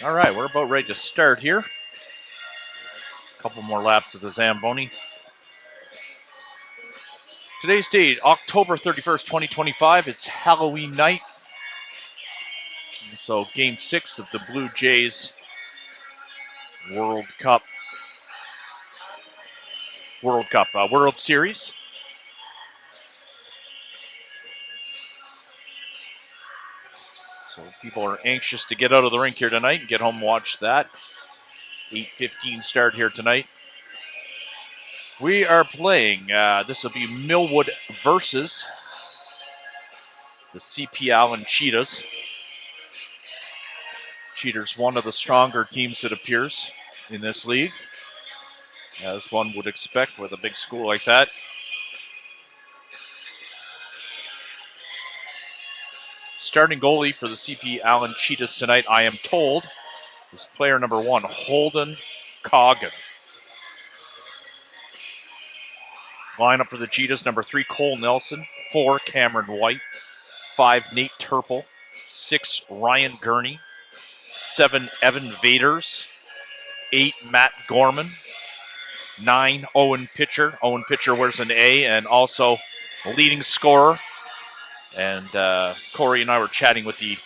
All right, we're about ready to start here. A couple more laps of the Zamboni. Today's date, October 31st, 2025. It's Halloween night. So game 6 of the Blue Jays World Series. So people are anxious to get out of the rink here tonight and get home and watch that. 8:15 start here tonight. We are playing, this will be Millwood versus the CPA Allen Cheetahs. Cheaters, one of the stronger teams, it appears, in this league, as one would expect with a big school like that. Starting goalie for the CP Allen Cheetahs tonight, I am told, is player number 1, Holden Coggin. Lineup for the Cheetahs, number 3, Cole Nelson, 4, Cameron White, 5, Nate Turple, 6, Ryan Gurney, 7, Evan Vaders, 8, Matt Gorman, 9, Owen Pitcher. Owen Pitcher wears an A and also leading scorer. And Corey and I were chatting with the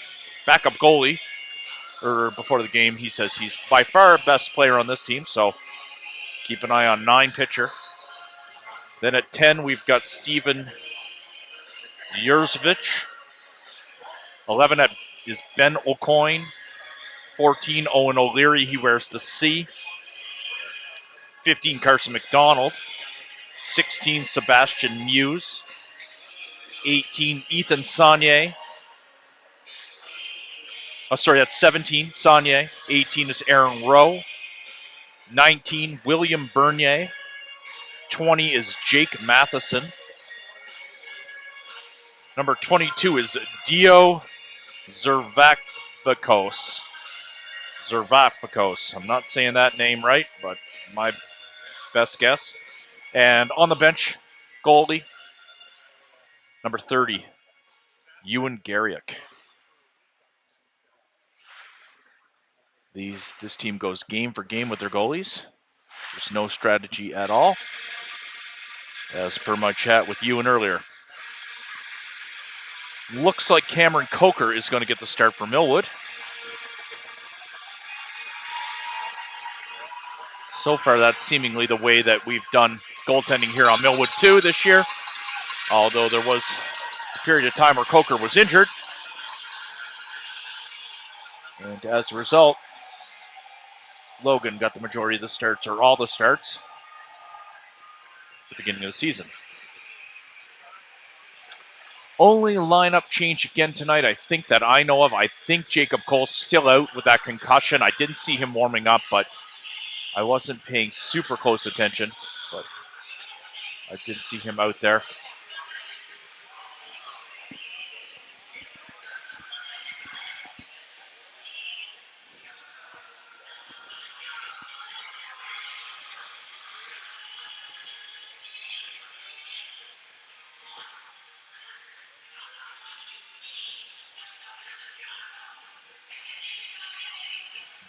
backup goalie before the game. He says he's by far best player on this team, so keep an eye on 9 pitcher. Then at 10, we've got Steven Yurzvich. 11 is Ben O'Coin. 14, Owen O'Leary. He wears the C. 15, Carson McDonald. 16, Sebastian Muse. 18, Ethan Saunier. Oh, sorry, that's 17, Saunier. 18 is Aaron Rowe. 19, William Bernier. 20 is Jake Matheson. Number 22 is Dio Zervakbakos. I'm not saying that name right, but my best guess. And on the bench, goalie, number 30, Ewan Garrick. This team goes game for game with their goalies. There's no strategy at all, as per my chat with Ewan earlier. Looks like Cameron Coker is going to get the start for Millwood. So far, that's seemingly the way that we've done goaltending here on Millwood 2 this year, although there was a period of time where Coker was injured. And as a result, Logan got the majority of the starts, or all the starts, at the beginning of the season. Only lineup change again tonight, I think, that I know of. I think Jacob Cole's still out with that concussion. I didn't see him warming up, but I wasn't paying super close attention. But I did see him out there.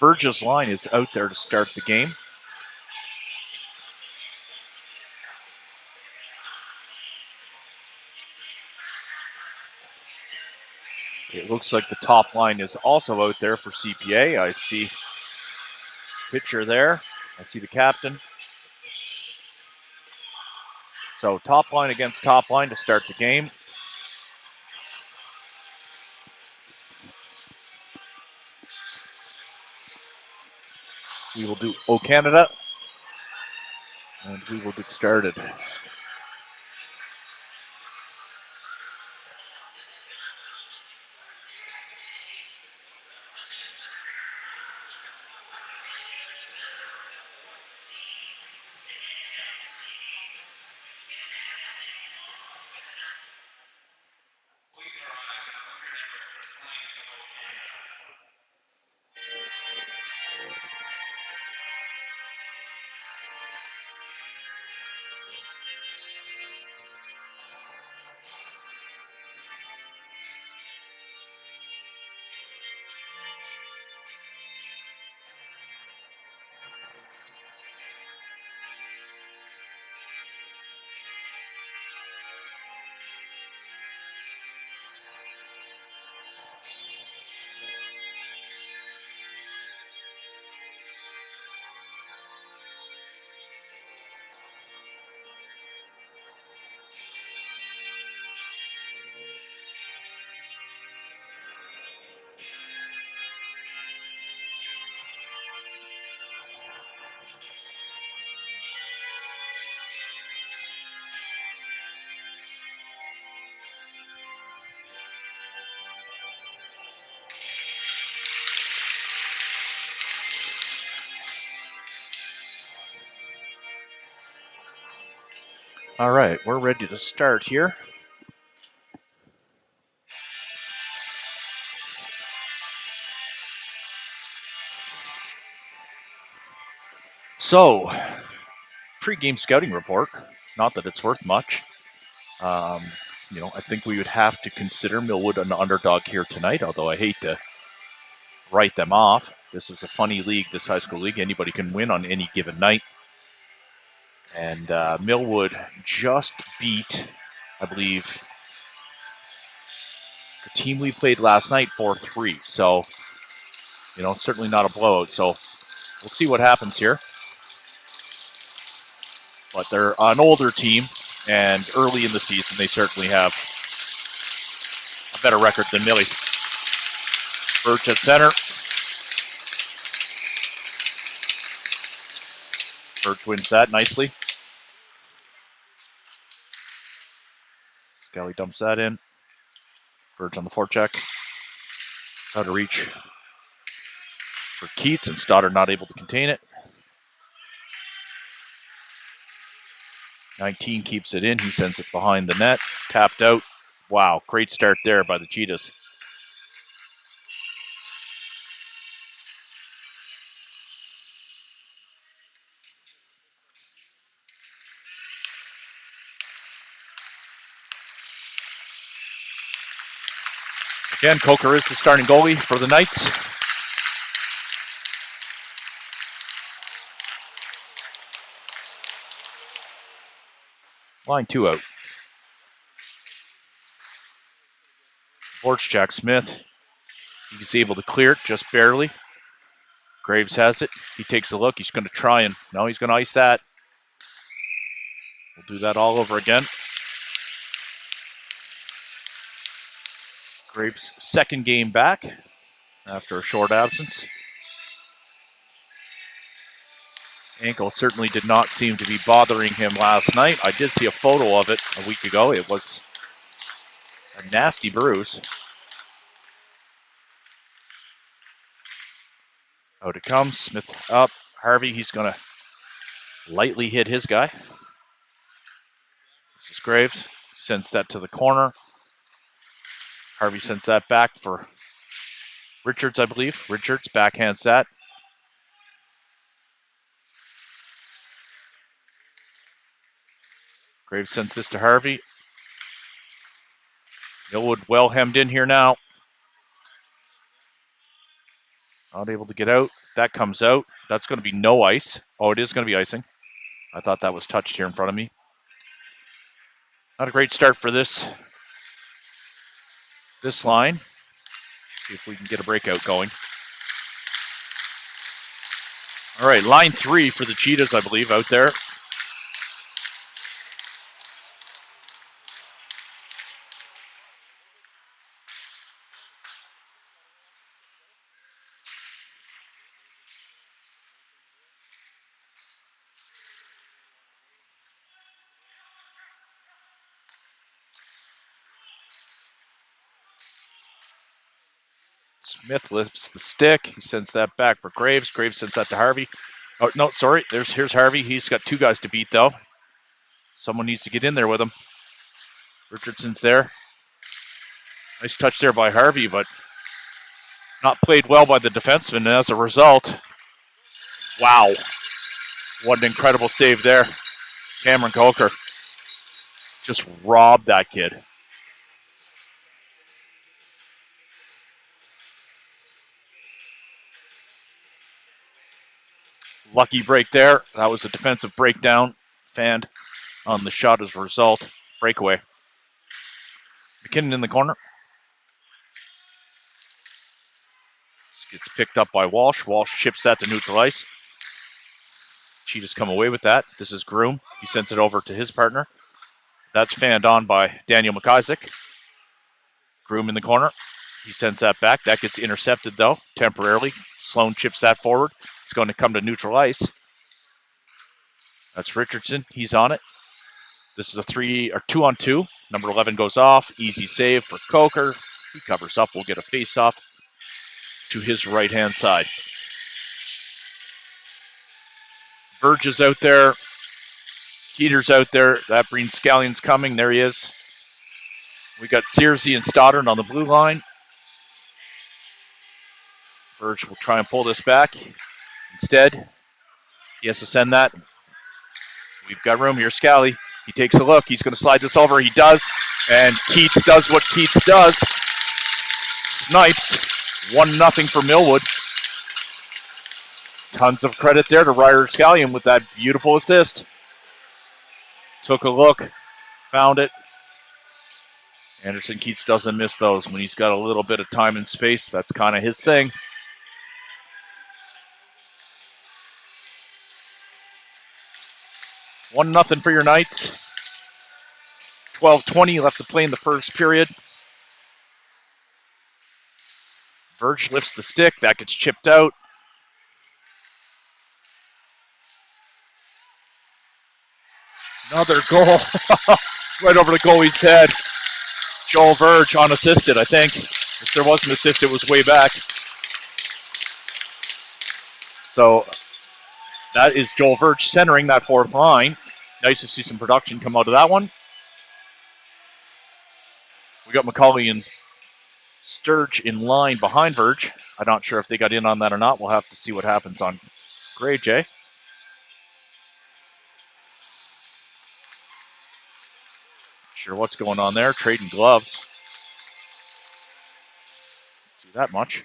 Verge's line is out there to start the game. It looks like the top line is also out there for CPA. I see pitcher there. I see the captain. So top line against top line to start the game. We will do O Canada, and we will get started. All right, we're ready to start here. So, pre-game scouting report. Not that it's worth much. I think we would have to consider Millwood an underdog here tonight, although I hate to write them off. This is a funny league, this high school league. Anybody can win on any given night. And Millwood just beat, I believe, the team we played last night 4-3. So, certainly not a blowout. So we'll see what happens here. But they're an older team, and early in the season, they certainly have a better record than Millie. Birch at center. Birch wins that nicely. Scully dumps that in. Birch on the forecheck. It's out of reach for Keats, and Stoddard not able to contain it. 19 keeps it in. He sends it behind the net. Tapped out. Wow, great start there by the Cheetahs. Again, Coker is the starting goalie for the Knights. Line 2 out. Borchak Smith. He's able to clear it just barely. Graves has it. He takes a look. He's going to try and... No, he's going to ice that. We'll do that all over again. Graves' second game back after a short absence. Ankle certainly did not seem to be bothering him last night. I did see a photo of it a week ago. It was a nasty bruise. Out it comes. Smith up. Harvey, he's going to lightly hit his guy. This is Graves. Sends that to the corner. Harvey sends that back for Richards, I believe. Richards backhands that. Graves sends this to Harvey. Millwood well hemmed in here now. Not able to get out. That comes out. That's going to be no ice. Oh, it is going to be icing. I thought that was touched here in front of me. Not a great start for this line. See if we can get a breakout going. All right, line 3 for the Cheetahs, I believe, out there. Smith lifts the stick. He sends that back for Graves. Graves sends that to Harvey. Oh, no, sorry. Here's Harvey. He's got 2 guys to beat, though. Someone needs to get in there with him. Richardson's there. Nice touch there by Harvey, but not played well by the defenseman. And as a result, wow. What an incredible save there. Cameron Coker just robbed that kid. Lucky break there. That was a defensive breakdown. Fanned on the shot as a result. Breakaway. McKinnon in the corner. This gets picked up by Walsh. Walsh chips that to neutral ice. Cheetahs come away with that. This is Groom. He sends it over to his partner. That's fanned on by Daniel McIsaac. Groom in the corner. He sends that back. That gets intercepted, though, temporarily. Sloan chips that forward. It's going to come to neutral ice. That's Richardson. He's on it. This is a 2-on-2. Number 11 goes off. Easy save for Coker. He covers up. We'll get a face-off to his right-hand side. Verge is out there. Keeter's out there. That Breen Scallion's coming. There he is. We got Searsy and Stoddard on the blue line. Verge will try and pull this back. Instead, he has to send that. We've got room here. Scally. He takes a look. He's going to slide this over. He does. And Keats does what Keats does. Snipes. 1-0 for Millwood. Tons of credit there to Ryder Scallion with that beautiful assist. Took a look. Found it. Anderson Keats doesn't miss those. When he's got a little bit of time and space, that's kind of his thing. 1-0 for your Knights. 12:20 left to play in the first period. Verge lifts the stick. That gets chipped out. Another goal. Right over the goalie's head. Joel Verge unassisted, I think. If there was an assist, it was way back. So that is Joel Verge centering that fourth line. Nice to see some production come out of that one. We got McCauley and Sturge in line behind Verge. I'm not sure if they got in on that or not. We'll have to see what happens on Grey J. Sure what's going on there. Trading gloves. See that much.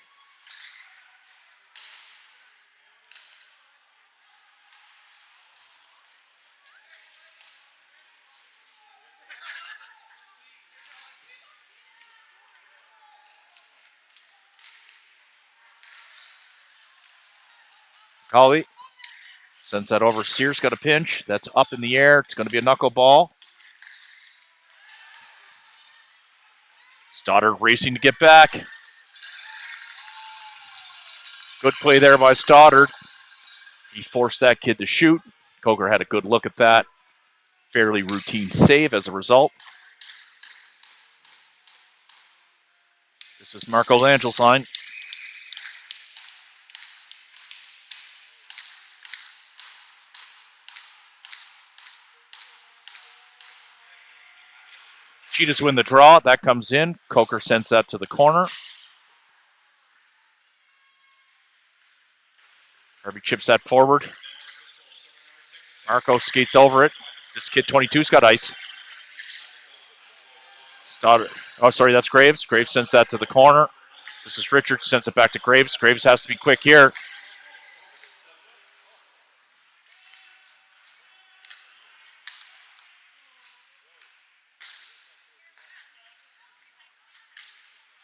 McCauley sends that over. Sears got a pinch. That's up in the air. It's going to be a knuckleball. Stoddard racing to get back. Good play there by Stoddard. He forced that kid to shoot. Coker had a good look at that. Fairly routine save as a result. This is Marco Langel's line. Cheetahs win the draw. That comes in. Coker sends that to the corner. Harvey chips that forward. Marco skates over it. This kid 22's got ice. Stoddard. Oh, sorry, that's Graves. Graves sends that to the corner. This is Richards, sends it back to Graves. Graves has to be quick here.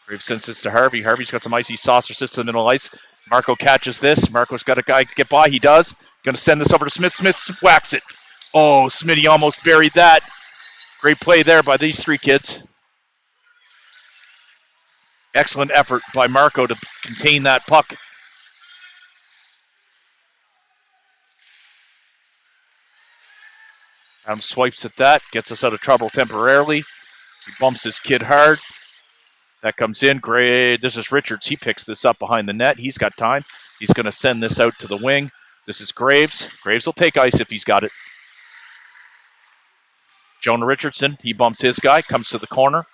Graves sends this to Harvey. Harvey's got some icy saucer assist to the middle ice. Marco catches this. Marco's got a guy to get by. He does. Going to send this over to Smith. Smith whacks it. Oh, Smitty almost buried that. Great play there by these three kids. Excellent effort by Marco to contain that puck. Adam swipes at that, gets us out of trouble temporarily. He bumps this kid hard. That comes in. Great. This is Richards. He picks this up behind the net. He's got time. He's going to send this out to the wing. This is Graves. Graves will take ice if he's got it. Jonah Richardson. He bumps his guy. Comes to the corner.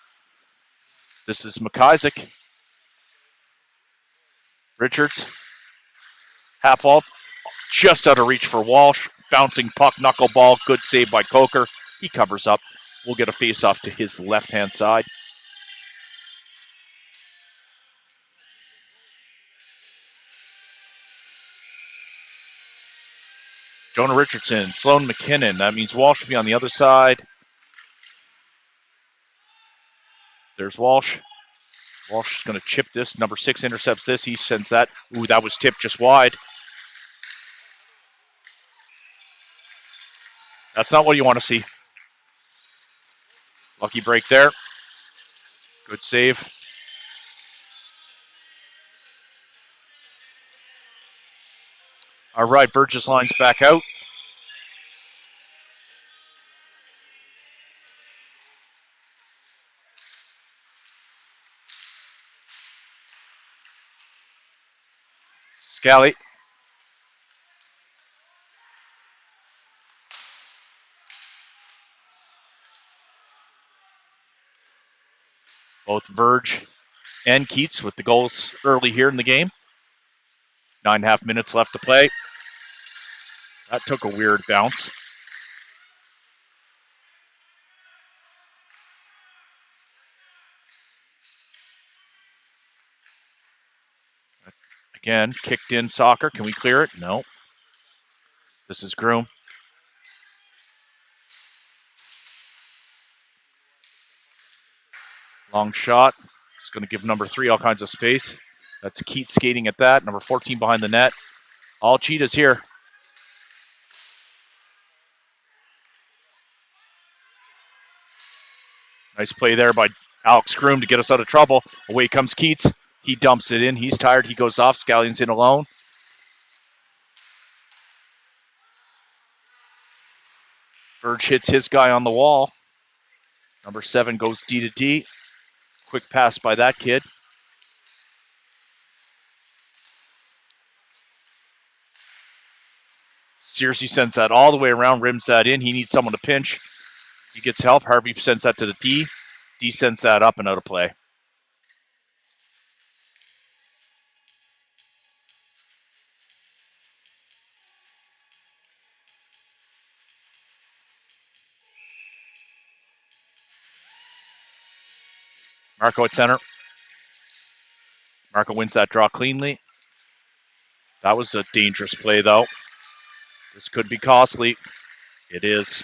This is McIsaac. Richards. Half vault. Just out of reach for Walsh. Bouncing puck. Knuckleball. Good save by Coker. He covers up. We'll get a face-off to his left-hand side. Jonah Richardson, Sloan McKinnon. That means Walsh will be on the other side. There's Walsh. Walsh is going to chip this. Number 6 intercepts this. He sends that. Ooh, that was tipped just wide. That's not what you want to see. Lucky break there. Good save. All right, Burgess line's back out. Scally. Both Verge and Keats with the goals early here in the game. 9.5 minutes left to play. That took a weird bounce. Again, kicked in soccer. Can we clear it? No. This is Groom. Long shot. It's going to give number 3 all kinds of space. That's Keats skating at that. Number 14 behind the net. All Cheetahs here. Nice play there by Alex Groom to get us out of trouble. Away comes Keats. He dumps it in. He's tired. He goes off. Scallion's in alone. Verge hits his guy on the wall. Number 7 goes D to D. Quick pass by that kid. Searcy sends that all the way around, rims that in. He needs someone to pinch. He gets help. Harvey sends that to the D. D sends that up and out of play. Marco at center. Marco wins that draw cleanly. That was a dangerous play, though. This could be costly. It is.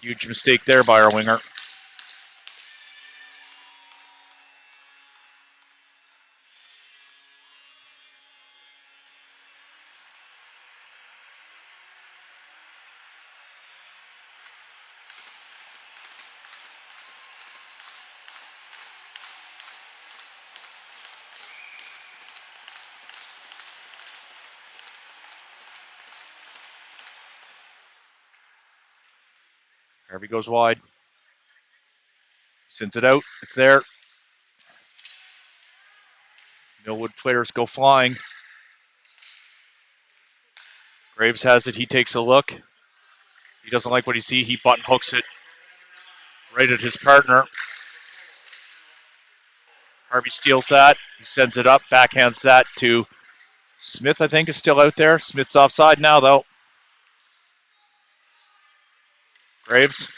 Huge mistake there by our winger. Harvey goes wide. Sends it out. It's there. Millwood players go flying. Graves has it. He takes a look. He doesn't like what he sees. He button hooks it right at his partner. Harvey steals that. He sends it up. Backhands that to Smith, I think, is still out there. Smith's offside now, though. Graves.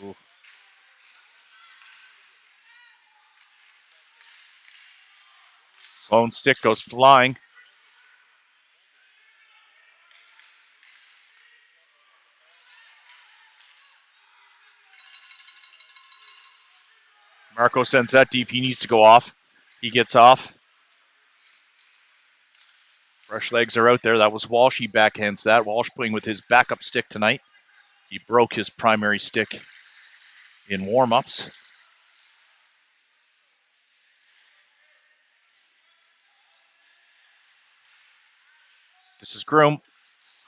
Ooh. Sloan's stick goes flying. Marco sends that deep. He needs to go off. He gets off. Fresh legs are out there. That was Walsh. He backhands that. Walsh playing with his backup stick tonight. He broke his primary stick in warm-ups. This is Groom.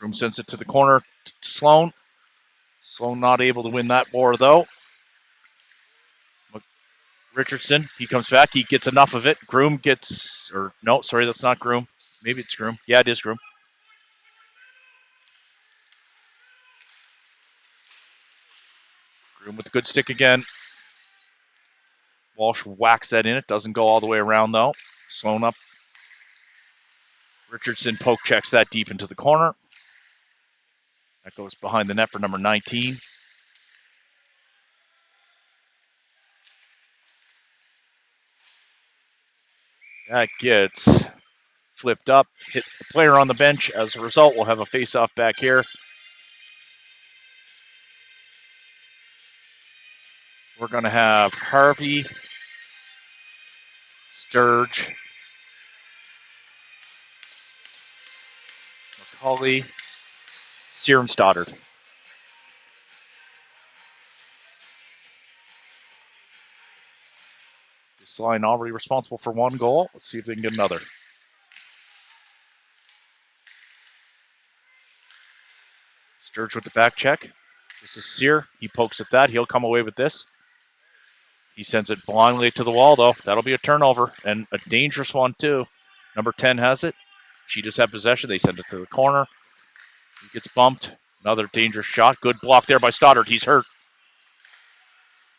Groom sends it to the corner to Sloan. Sloan not able to win that war, though. Richardson, he comes back. He gets enough of it. Groom gets, or no, sorry, that's not Groom. Maybe it's Groom. Yeah, it is Groom. Groom with a good stick again. Walsh whacks that in. It doesn't go all the way around, though. Sloan up. Richardson poke checks that deep into the corner. That goes behind the net for number 19. That gets flipped up, hit the player on the bench. As a result, we'll have a face-off back here. We're going to have Harvey, Sturge, McCauley, Searam Stoddard. This line already responsible for 1 goal. Let's see if they can get another. Sturge with the back check. This is Sear. He pokes at that. He'll come away with this. He sends it blindly to the wall, though. That'll be a turnover, and a dangerous one, too. Number 10 has it. Cheetahs have possession. They send it to the corner. He gets bumped. Another dangerous shot. Good block there by Stoddard. He's hurt.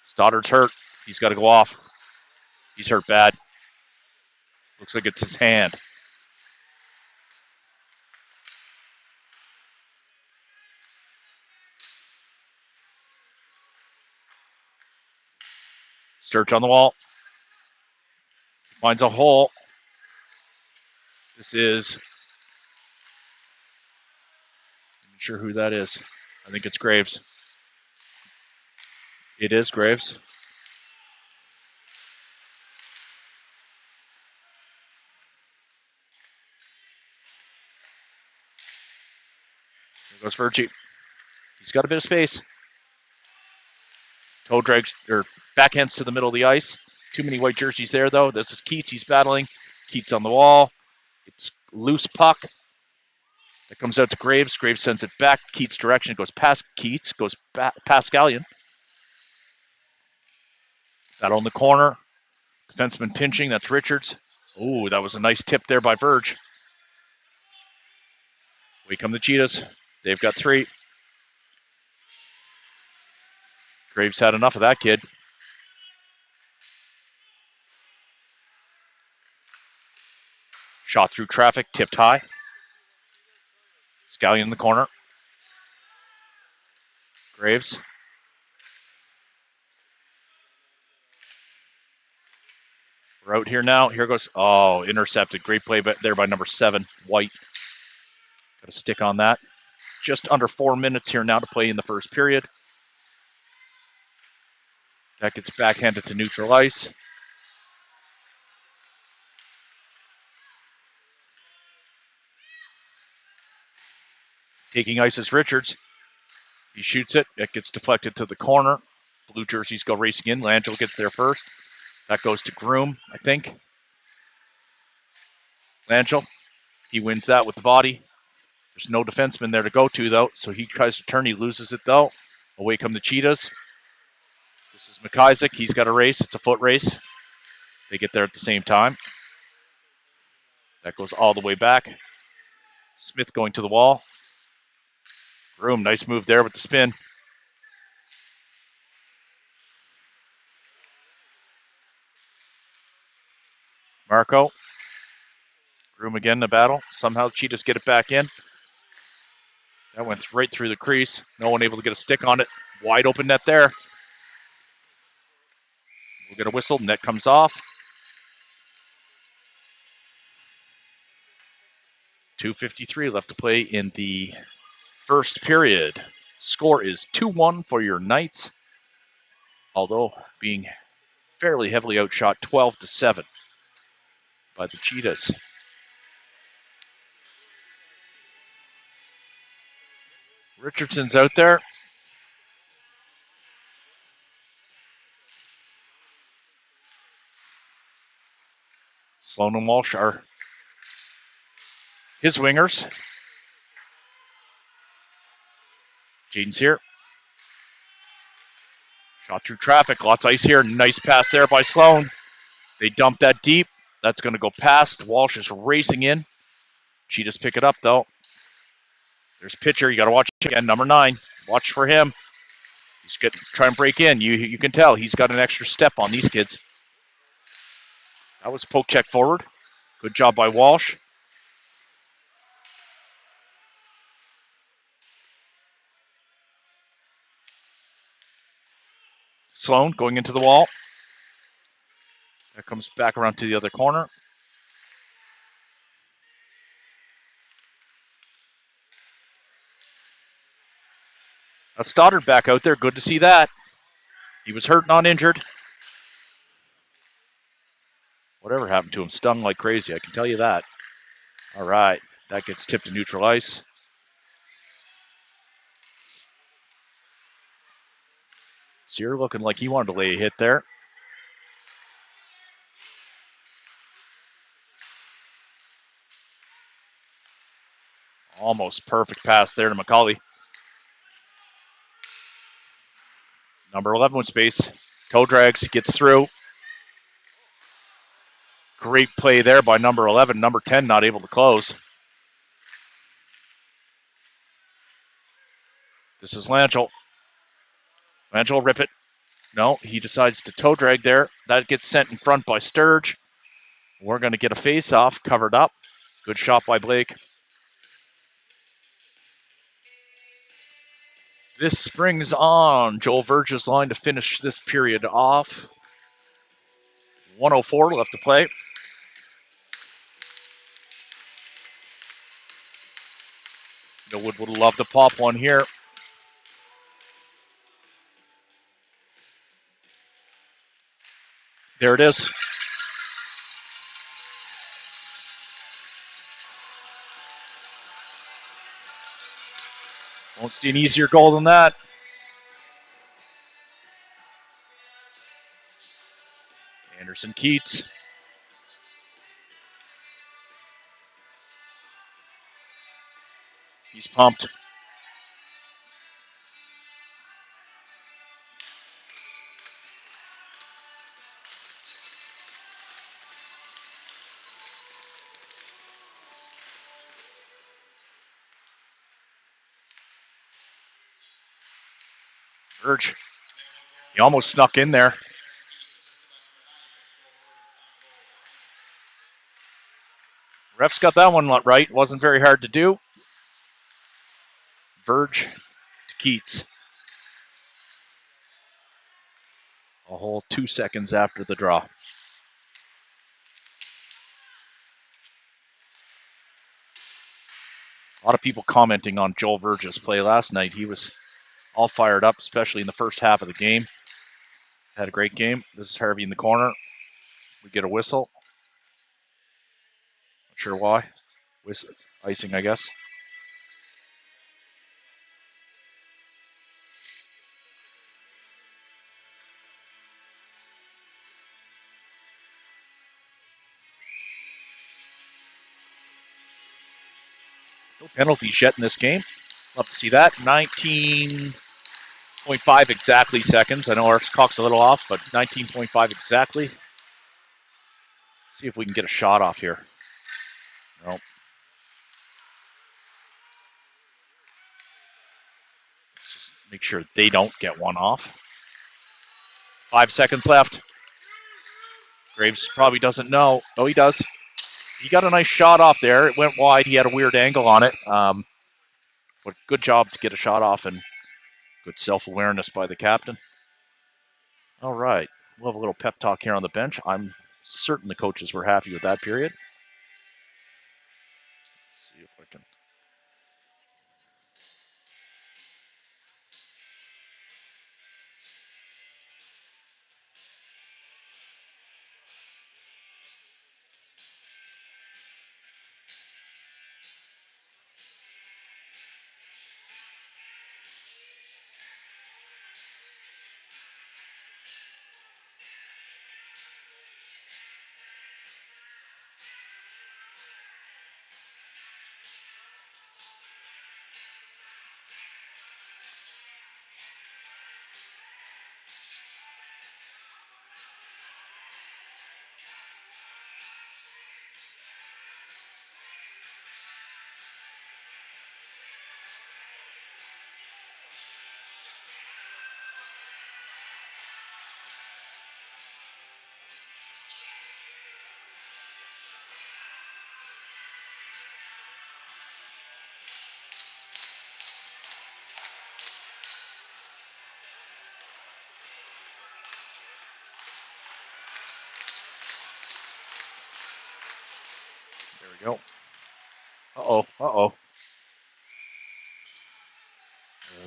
Stoddard's hurt. He's got to go off. He's hurt bad. Looks like it's his hand. Sturge on the wall. Finds a hole. This is... I'm not sure who that is. I think it's Graves. It is Graves. There goes Virgie. He's got a bit of space. Toe drags, or backhands to the middle of the ice. Too many white jerseys there, though. This is Keats. He's battling. Keats on the wall. It's loose puck. That comes out to Graves. Graves sends it back. Keats' direction. It goes past Keats. Goes past Scallion. Battle in the corner. Defenseman pinching. That's Richards. Ooh, that was a nice tip there by Verge. Away come the Cheetahs. They've got 3. Graves had enough of that kid. Shot through traffic. Tipped high. Scallion in the corner. Graves. We're out here now. Here goes. Oh, intercepted. Great play there by number 7, White. Got a stick on that. Just under 4 minutes here now to play in the first period. That gets backhanded to neutral ice. Taking ice is Richards. He shoots it. It gets deflected to the corner. Blue jerseys go racing in. Langell gets there first. That goes to Groom, I think. Langell. He wins that with the body. There's no defenseman there to go to, though, so he tries to turn. He loses it, though. Away come the Cheetahs. This is McIsaac. He's got a race. It's a foot race. They get there at the same time. That goes all the way back. Smith going to the wall. Groom, nice move there with the spin. Marco. Groom again in the battle. Somehow Cheetahs get it back in. That went right through the crease. No one able to get a stick on it. Wide open net there. We'll get a whistle. Net comes off. 2:53 left to play in the first period. Score is 2-1 for your Knights, although being fairly heavily outshot 12-7 by the Cheetahs. Richardson's out there. Sloan and Walsh are his wingers. Jaden's here. Shot through traffic. Lots of ice here. Nice pass there by Sloan. They dump that deep. That's going to go past. Walsh is racing in. Cheetahs pick it up, though. There's pitcher. You got to watch again. Number 9. Watch for him. He's going to try and break in. You can tell he's got an extra step on these kids. That was poke check forward. Good job by Walsh. Sloan going into the wall. That comes back around to the other corner. A Stoddard back out there. Good to see that. He was hurt, not injured. Whatever happened to him, stung like crazy, I can tell you that. All right, that gets tipped to neutral ice. Sear looking like he wanted to lay a hit there. Almost perfect pass there to McCauley. Number 11 with space. Toe drags, gets through. Great play there by number 11. Number 10 not able to close. This is Langell. Langell will rip it. No, he decides to toe drag there. That gets sent in front by Sturge. We're going to get a face-off covered up. Good shot by Blake. This brings on Joel Verge's line to finish this period off. 1:04 left to play. Millwood would love to pop one here. There it is. Won't see an easier goal than that. Anderson Keats. He's pumped. Verge. He almost snuck in there. Ref's got that one right. Wasn't very hard to do. Verge to Keats. A whole 2 seconds after the draw. A lot of people commenting on Joel Verge's play last night. He was all fired up, especially in the first half of the game. Had a great game. This is Harvey in the corner. We get a whistle. Not sure why. Whistle. Icing, I guess. No penalties yet in this game. Love to see that. 19.5 exactly seconds. I know our clock's a little off, but 19.5 exactly. Let's see if we can get a shot off here. Nope. Let's just make sure they don't get one off. 5 seconds left. Graves probably doesn't know. Oh, he does. He got a nice shot off there. It went wide. He had a weird angle on it. But good job to get a shot off and good self-awareness by the captain. All right. We'll have a little pep talk here on the bench. I'm certain the coaches were happy with that period. Let's see if I can. There we go. Uh-oh.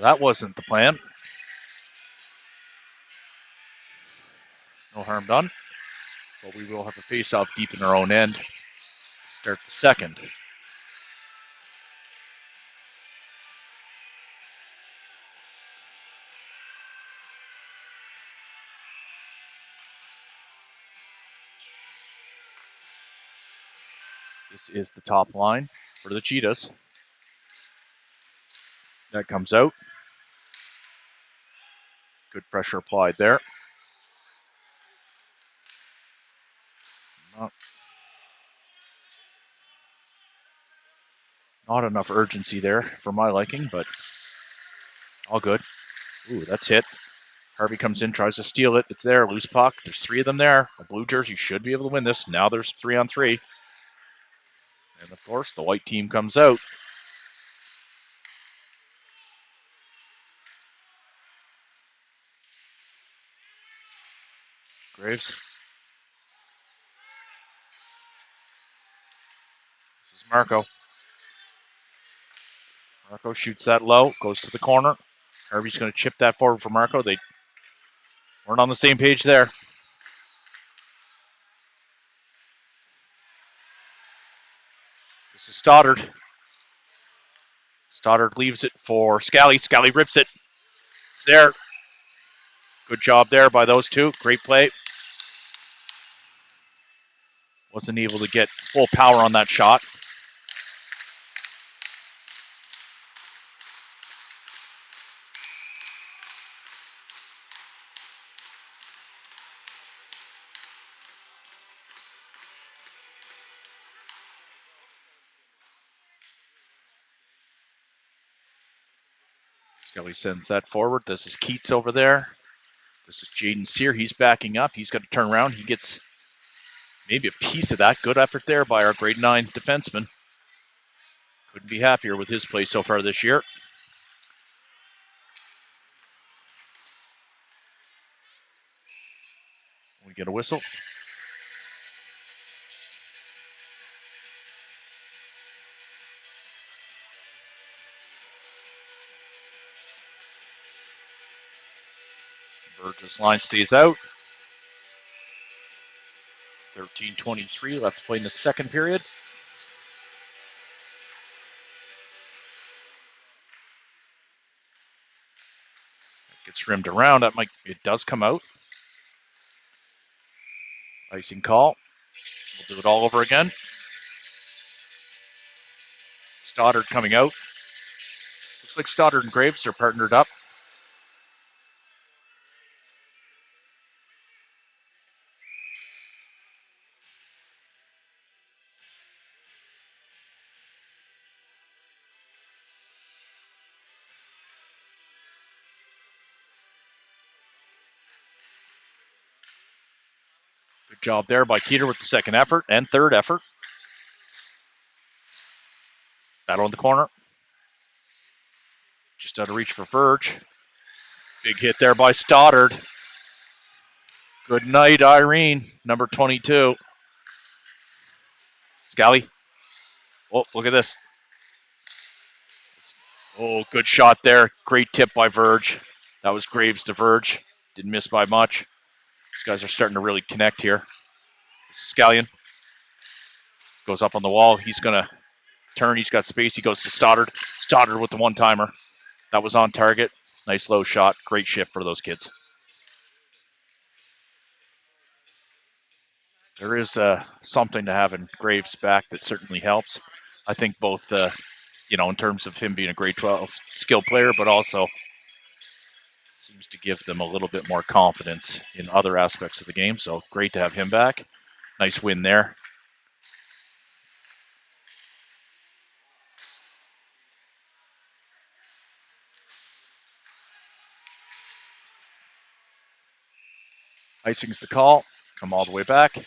That wasn't the plan. No harm done. But we will have a face-off deep in our own end to start the second. This is the top line for the Cheetahs. That comes out. Good pressure applied there. Not enough urgency there for my liking, but All good. Ooh, that's hit. Harvey comes in, tries to steal it. It's there. Loose puck. There's 3 of them there. A blue jersey should be able to win this. Now there's 3-on-3. And of course, the white team comes out. Graves. This is Marco. Marco shoots that low, goes to the corner. Harvey's going to chip that forward for Marco. They weren't on the same page there. This is Stoddard. Stoddard leaves it for Scally. Scally rips it. It's there. Good job there by those two. Great play. Wasn't able to get full power on that shot. Scully sends that forward. This is Keats over there. This is Jaden Sear. He's backing up. He's got to turn around. He gets maybe a piece of that. Good effort there by our grade 9 defenseman. Couldn't be happier with his play so far this year. We get a whistle. Burgess line stays out. 13:23 left to play in the second period. Gets rimmed around. It does come out. Icing call. We'll do it all over again. Stoddard coming out. Looks like Stoddard and Graves are partnered up. Good job there by Keeter with the second effort and third effort. Battle in the corner. Just out of reach for Verge. Big hit there by Stoddard. Good night, Irene, number 22. Scally. Oh, look at this. Oh, good shot there. Great tip by Verge. That was Graves to Verge. Didn't miss by much. These guys are starting to really connect here. This is Scallion. Goes up on the wall. He's going to turn. He's got space. He goes to Stoddard. Stoddard with the one-timer. That was on target. Nice low shot. Great shift for those kids. There is something to having Graves back that certainly helps. I think both, in terms of him being a grade 12 skill player, but also seems to give them a little bit more confidence in other aspects of the game. So great to have him back. Nice win there. Icing's the call. Come all the way back.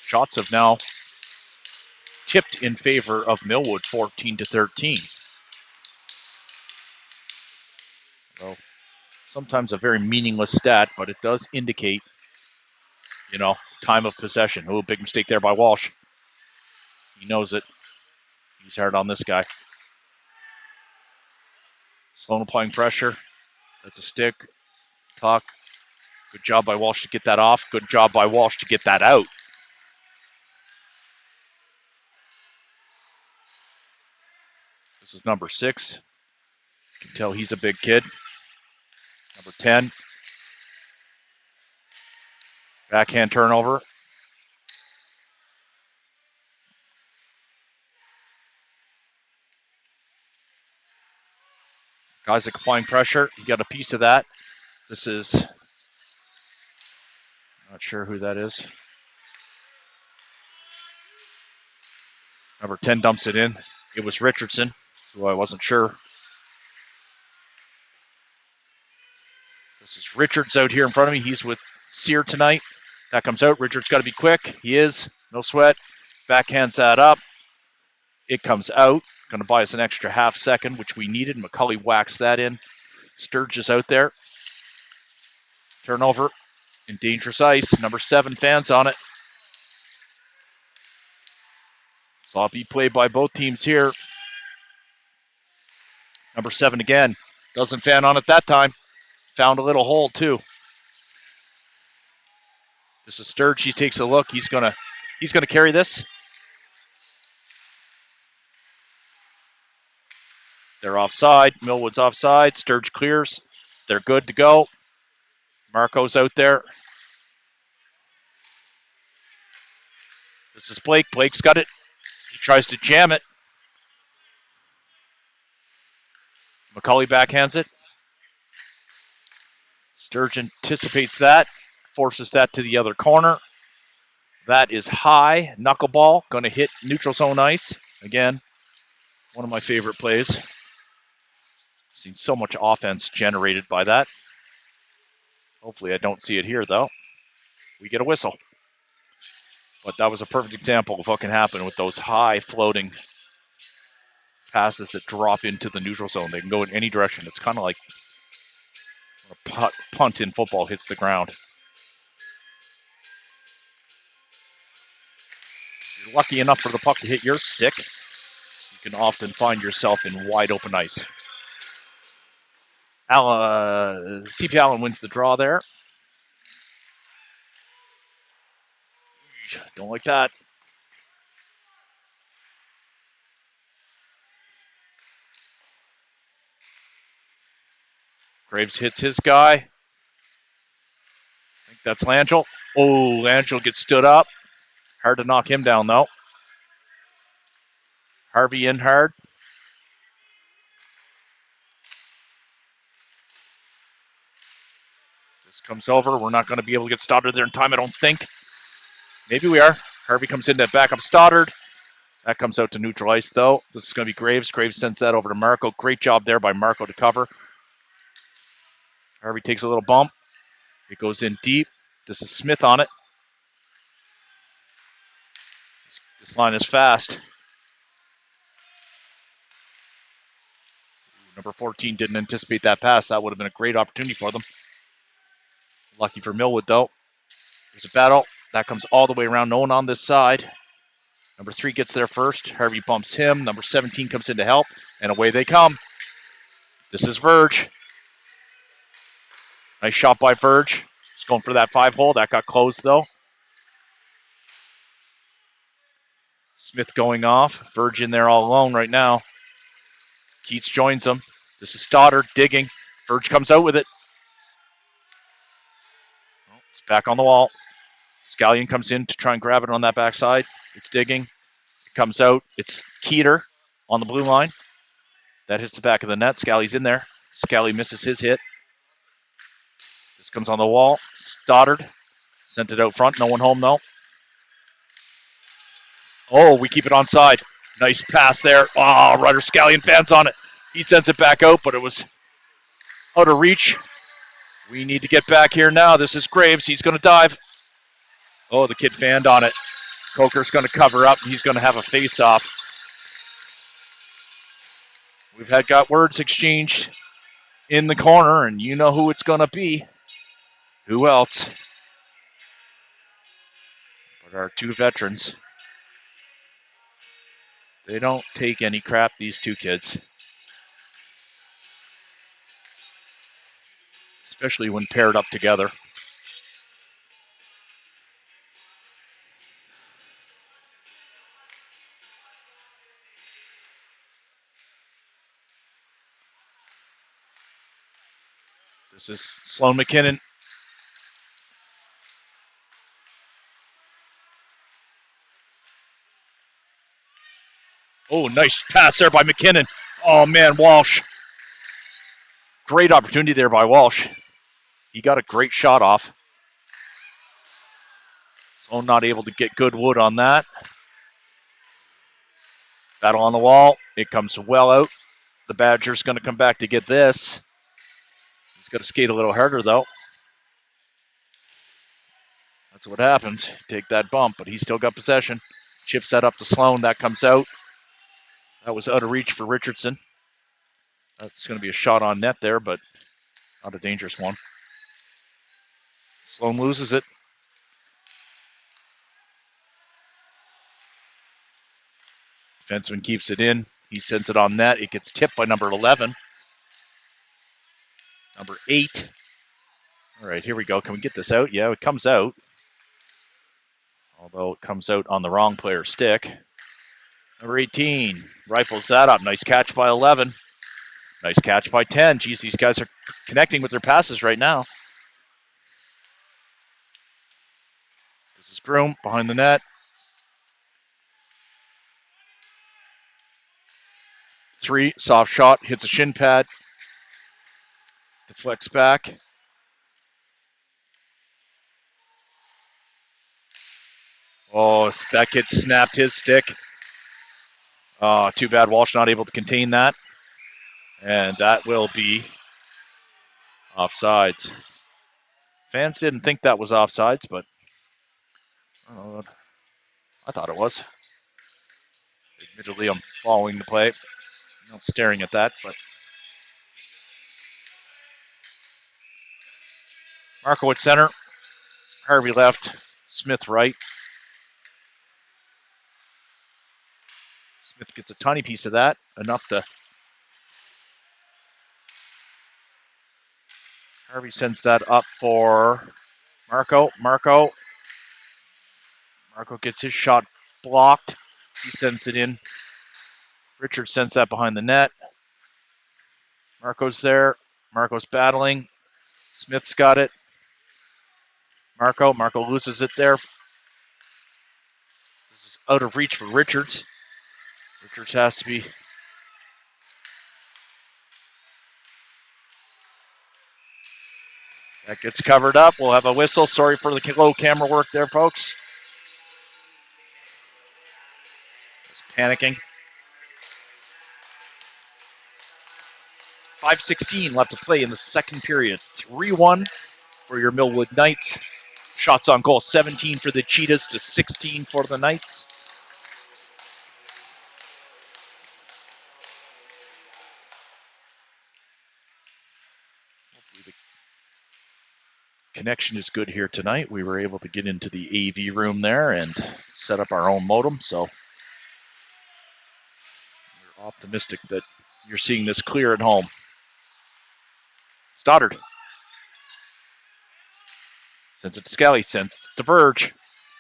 Shots have now tipped in favor of Millwood, 14-13. So sometimes a very meaningless stat, but it does indicate, time of possession. Oh, big mistake there by Walsh. He knows it. He's hard on this guy. Sloan applying pressure. That's a stick. Puck. Good job by Walsh to get that off. Good job by Walsh to get that out. This is number 6. You can tell he's a big kid. Number 10. Backhand turnover. Guys applying pressure. He got a piece of that. This is sure who that is. Number 10 dumps it in. It was Richardson, who I wasn't sure. This is Richards out here in front of me. He's with Sear tonight. That comes out. Richards got to be quick. He is. No sweat. Backhands that up. It comes out. Going to buy us an extra half second, which we needed. McCully whacks that in. Sturgis out there. Turnover in dangerous ice. Number 7 fans on it. Sloppy play by both teams here. Number 7 again. Doesn't fan on it that time. Found a little hole too. This is Sturge. He takes a look. He's gonna carry this. They're offside. Millwood's offside. Sturge clears. They're good to go. Marco's out there. This is Blake. Blake's got it. He tries to jam it. McCully backhands it. Sturge anticipates that. Forces that to the other corner. That is high. Knuckleball. Going to hit neutral zone ice. Again, one of my favorite plays. Seen so much offense generated by that. Hopefully I don't see it here, though. We get a whistle. But that was a perfect example of what can happen with those high floating passes that drop into the neutral zone. They can go in any direction. It's kind of like a punt in football hits the ground. If you're lucky enough for the puck to hit your stick, you can often find yourself in wide open ice. CPA Allen wins the draw there. Don't like that. Graves hits his guy. I think that's Langell. Oh, Langell gets stood up. Hard to knock him down, though. Harvey in hard. This comes over. We're not going to be able to get Stoddard there in time, I don't think. Maybe we are. Harvey comes in to back up Stoddard. That comes out to neutral ice, though. This is going to be Graves. Graves sends that over to Marco. Great job there by Marco to cover. Harvey takes a little bump. It goes in deep. This is Smith on it. This line is fast. Number 14 didn't anticipate that pass. That would have been a great opportunity for them. Lucky for Millwood, though. There's a battle. That comes all the way around. No one on this side. Number 3 gets there first. Harvey bumps him. Number 17 comes in to help. And away they come. This is Verge. Nice shot by Verge. He's going for that 5-hole. That got closed, though. Smith going off. Verge in there all alone right now. Keats joins him. This is Stoddard digging. Verge comes out with it. Oh, it's back on the wall. Scallion comes in to try and grab it on that backside. It's digging. It comes out. It's Keeter on the blue line. That hits the back of the net. Scally's in there. Scally misses his hit. This comes on the wall. Stoddard sent it out front. No one home, though. Oh, we keep it onside. Nice pass there. Oh, Ryder Scallion fans on it. He sends it back out, but it was out of reach. We need to get back here now. This is Graves. He's going to dive. Oh, the kid fanned on it. Coker's going to cover up. He's going to have a face-off. We've got words exchanged in the corner, and you know who it's going to be. Who else? But our 2 veterans. They don't take any crap, these 2 kids. Especially when paired up together. This is Sloan McKinnon. Oh, nice pass there by McKinnon. Oh, man, Walsh. Great opportunity there by Walsh. He got a great shot off. Sloan not able to get good wood on that. Battle on the wall. It comes well out. The Badger's going to come back to get this. He's got to skate a little harder, though. That's what happens. Take that bump, but he's still got possession. Chips that up to Sloan. That comes out. That was out of reach for Richardson. That's going to be a shot on net there, but not a dangerous one. Sloan loses it. Defenseman keeps it in. He sends it on net. It gets tipped by number 11. Number 8. All right, here we go. Can we get this out? Yeah, it comes out. Although it comes out on the wrong player's stick. Number 18 rifles that up. Nice catch by 11. Nice catch by 10. Geez, these guys are connecting with their passes right now. This is Groom behind the net. 3, soft shot, hits a shin pad. Deflects back. Oh, that kid snapped his stick. Too bad Walsh not able to contain that. And that will be offsides. Fans didn't think that was offsides, but I thought it was. Admittedly, I'm following the play. Not staring at that, but Marco at center. Harvey left. Smith right. Smith gets a tiny piece of that, enough to. Harvey sends that up for Marco. Marco gets his shot blocked. He sends it in. Richard sends that behind the net. Marco's there. Marco's battling. Smith's got it. Marco loses it there. This is out of reach for Richards. Richards has to be. That gets covered up. We'll have a whistle. Sorry for the low camera work there, folks. Just panicking. 5:16 left to play in the second period. 3-1 for your Millwood Knights. Shots on goal, 17 for the Cheetahs to 16 for the Knights. Hopefully the connection is good here tonight. We were able to get into the AV room there and set up our own modem, so we're optimistic that you're seeing this clear at home. Stoddard sends it to Skelly, sends it to Verge.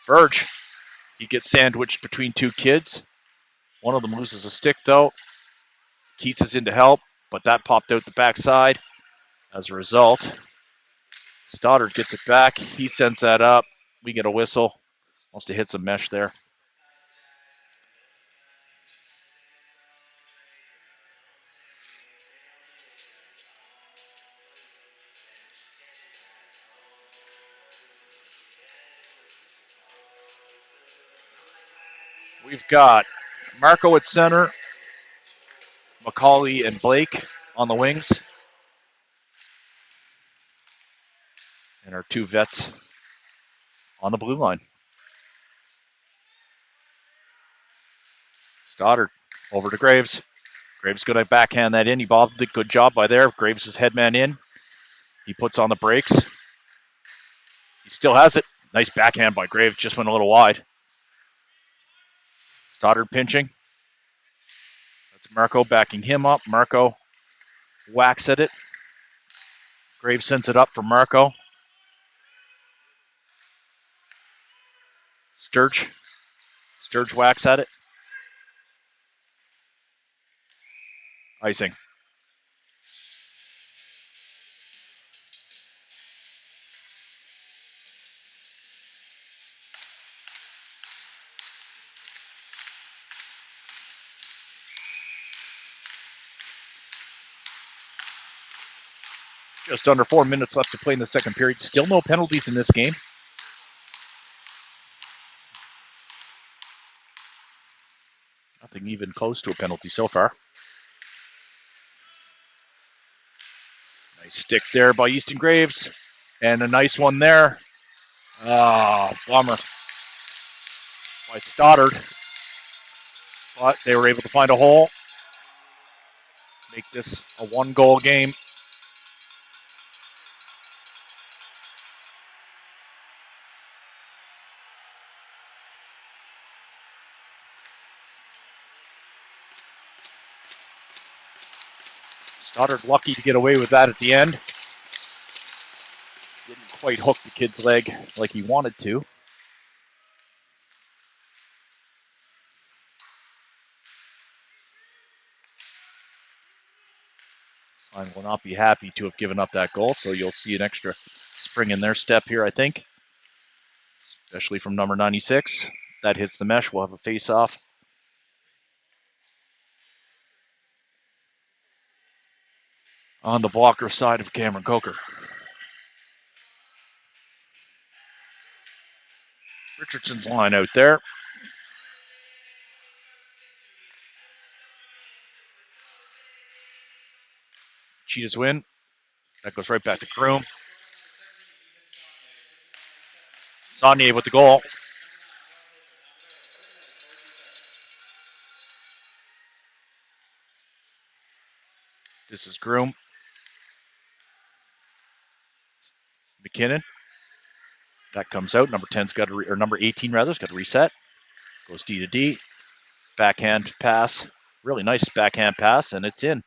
Verge, he gets sandwiched between two kids. One of them loses a stick, though. Keats is in to help, but that popped out the backside. As a result, Stoddard gets it back. He sends that up. We get a whistle. Must have hit some mesh there. We've got Marco at center, McCauley and Blake on the wings, and our 2 vets on the blue line. Stoddard over to Graves. Graves going to backhand that in. He bobbed a good job by there. Graves is headman in. He puts on the brakes. He still has it. Nice backhand by Graves. Just went a little wide. Stoddard pinching. That's Marco backing him up. Marco whacks at it. Graves sends it up for Marco. Sturge whacks at it. Icing. Just under 4 minutes left to play in the second period. Still no penalties in this game. nothing even close to a penalty so far. Nice stick there by Easton Graves. And a nice one there. Bummer by Stoddard. But they were able to find a hole. Make this a 1-goal game. Stoddard lucky to get away with that at the end. Didn't quite hook the kid's leg like he wanted to. Sign will not be happy to have given up that goal, so you'll see an extra spring in their step here, I think. Especially from number 96. That hits the mesh. We'll have a face-off. On the blocker side of Cameron Coker. Richardson's line out there. Cheetahs win. That goes right back to Kroom. Saunier with the goal. This is Groom. McKinnon. That comes out. Number 10's got to, or number 18 rather, has got to reset. Goes D to D. Backhand pass. Really nice backhand pass, and it's in.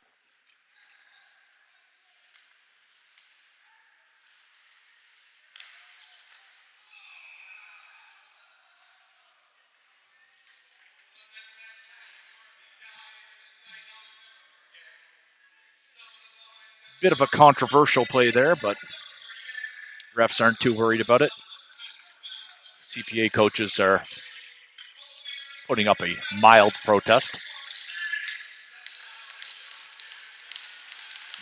Bit of a controversial play there, but refs aren't too worried about it. CPA coaches are putting up a mild protest.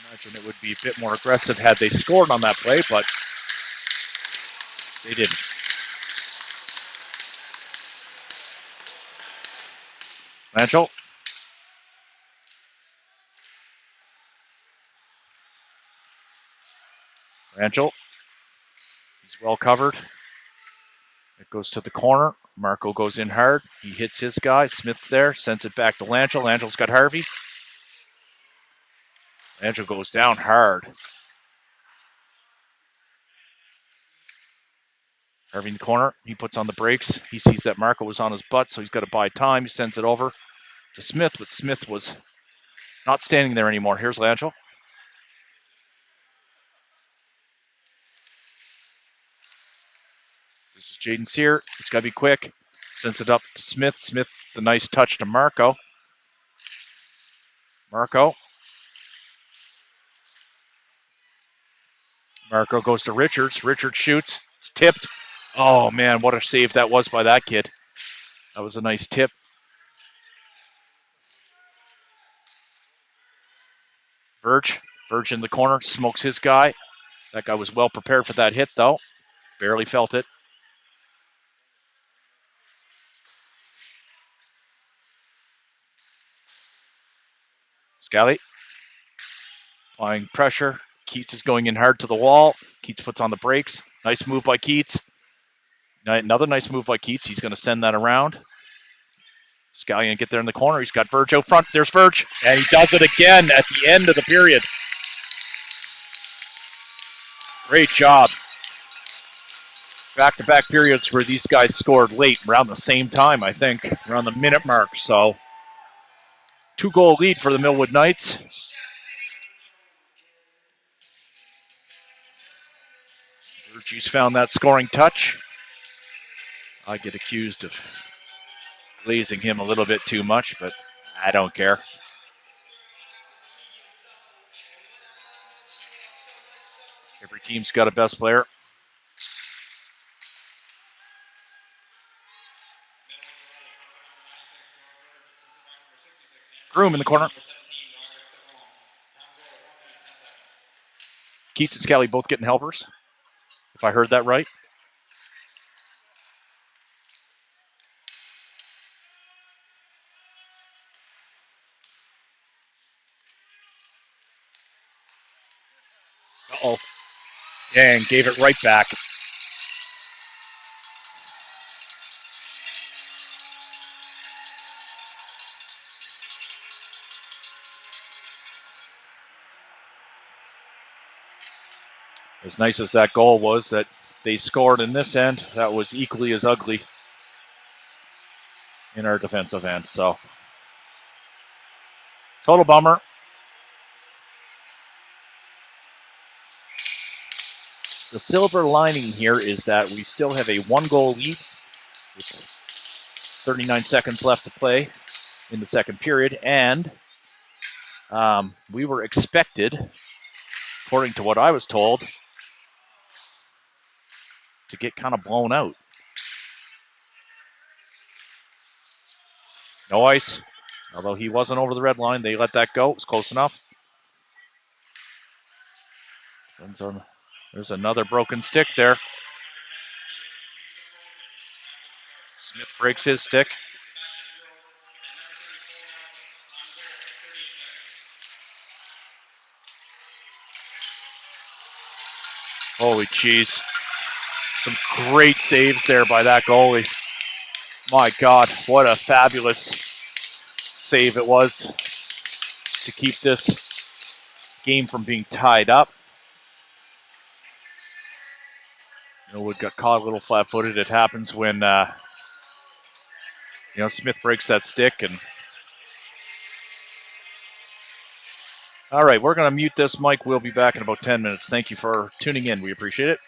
Imagine it would be a bit more aggressive had they scored on that play, but they didn't. Lanchel. Lanchel. He's well covered. It goes to the corner. Marco goes in hard. He hits his guy. Smith's there. Sends it back to Lanchel. Lanchel's got Harvey. Lanchel goes down hard. Harvey in the corner. He puts on the brakes. He sees that Marco was on his butt, so he's got to buy time. He sends it over to Smith, but Smith was not standing there anymore. Here's Lanchel. This is Jaden Sear. It's got to be quick. Sends it up to Smith. Smith, the nice touch to Marco. Marco goes to Richards. Richards shoots. It's tipped. Oh, man, what a save that was by that kid. That was a nice tip. Verge in the corner, smokes his guy. That guy was well prepared for that hit, though. Barely felt it. Scally applying pressure. Keats is going in hard to the wall. Keats puts on the brakes. Nice move by Keats. Another nice move by Keats. He's going to send that around. Scally going to get there in the corner. He's got Verge out front. There's Verge. And he does it again at the end of the period. Great job. Back-to-back periods where these guys scored late, around the same time, I think, around the minute mark. So, 2-goal lead for the Millwood Knights. Vergie's found that scoring touch. I get accused of glazing him a little bit too much, but I don't care. Every team's got a best player. Groom in the corner. Keats and Scally both getting helpers, if I heard that right. And gave it right back. As nice as that goal was that they scored in this end, that was equally as ugly in our defensive end. So, total bummer. The silver lining here is that we still have a 1-goal lead with 39 seconds left to play in the second period, and we were expected, according to what I was told, to get kind of blown out. No ice. Although he wasn't over the red line, they let that go. It was close enough. There's another broken stick there. Smith breaks his stick. Holy jeez. Some great saves there by that goalie. My God, what a fabulous save it was to keep this game from being tied up. Millwood got caught a little flat-footed. It happens when Smith breaks that stick. And all right, we're going to mute this mic. We'll be back in about 10 minutes. Thank you for tuning in. We appreciate it.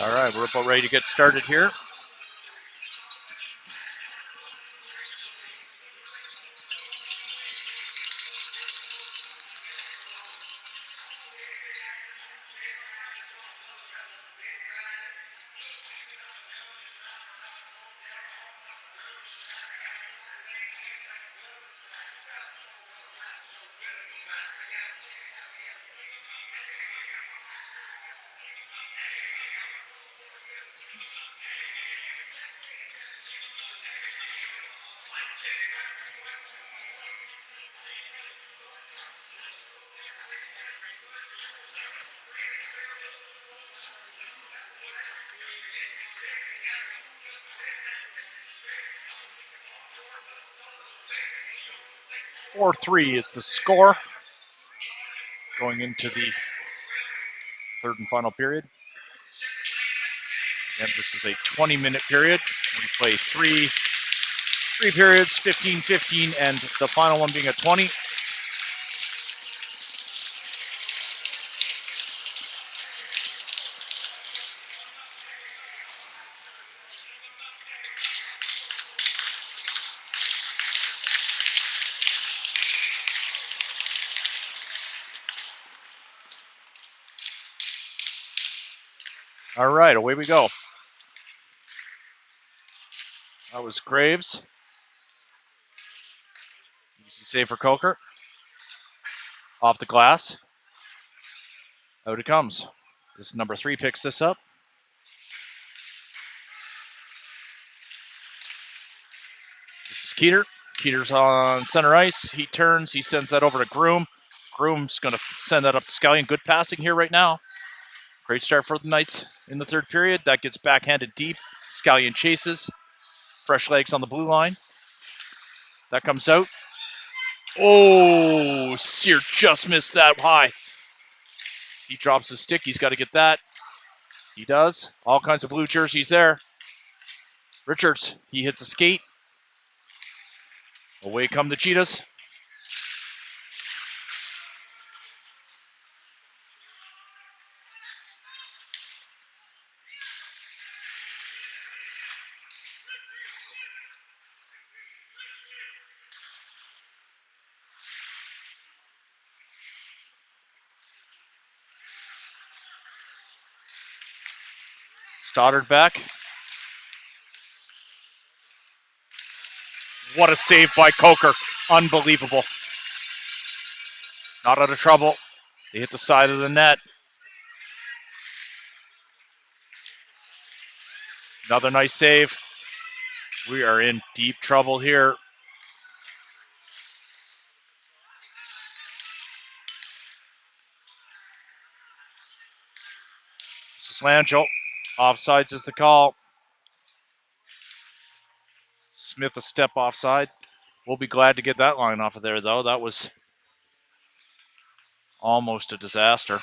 All right, we're about ready to get started here. Four 3 is the score going into the third and final period. And this is a 20-minute period. We play three periods, 15-15, and the final one being a 20. All right, away we go. That was Graves. Easy save for Coker. Off the glass. Out it comes. This number 3 picks this up. This is Keeter. Keeter's on center ice. He turns. He sends that over to Groom. Groom's going to send that up to Scallion. Good passing here right now. Great start for the Knights in the third period. That gets backhanded deep. Scallion chases. Fresh legs on the blue line. That comes out. Oh, Sear just missed that high. He drops his stick. He's got to get that. He does. All kinds of blue jerseys there. Richards, he hits a skate. Away come the Cheetahs. Stoddard back. What a save by Coker. Unbelievable. Not out of trouble. They hit the side of the net. Another nice save. We are in deep trouble here. This is Langell. Offsides is the call. Smith a step offside. We'll be glad to get that line off of there, though. That was almost a disaster.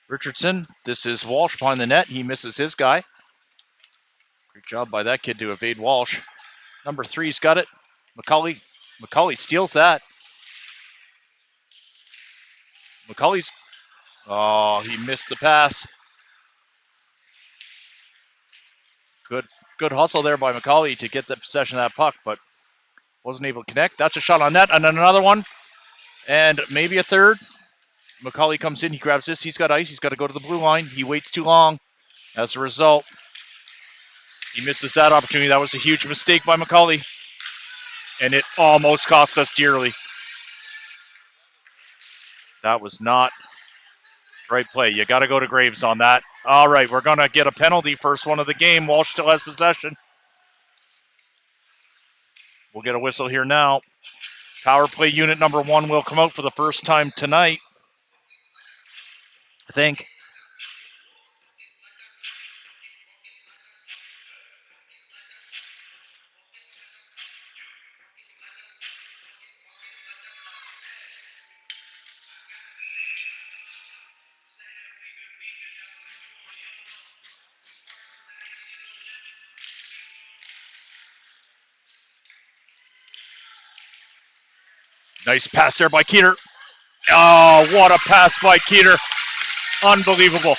Richardson, this is Walsh behind the net. He misses his guy. Great job by that kid to evade Walsh. Number 3's got it. McCauley steals that. McCauley's, he missed the pass. Good hustle there by McCauley to get the possession of that puck, but wasn't able to connect. That's a shot on net, and then another one, and maybe a third. McCauley comes in, he grabs this, he's got ice, he's got to go to the blue line. He waits too long. As a result, he misses that opportunity. That was a huge mistake by McCauley, and it almost cost us dearly. That was not right play. You got to go to Graves on that. All right, we're going to get a penalty, first one of the game. Walsh still has possession. We'll get a whistle here now. Power play unit number 1 will come out for the first time tonight, I think. Nice pass there by Keeter. Oh, what a pass by Keeter. Unbelievable.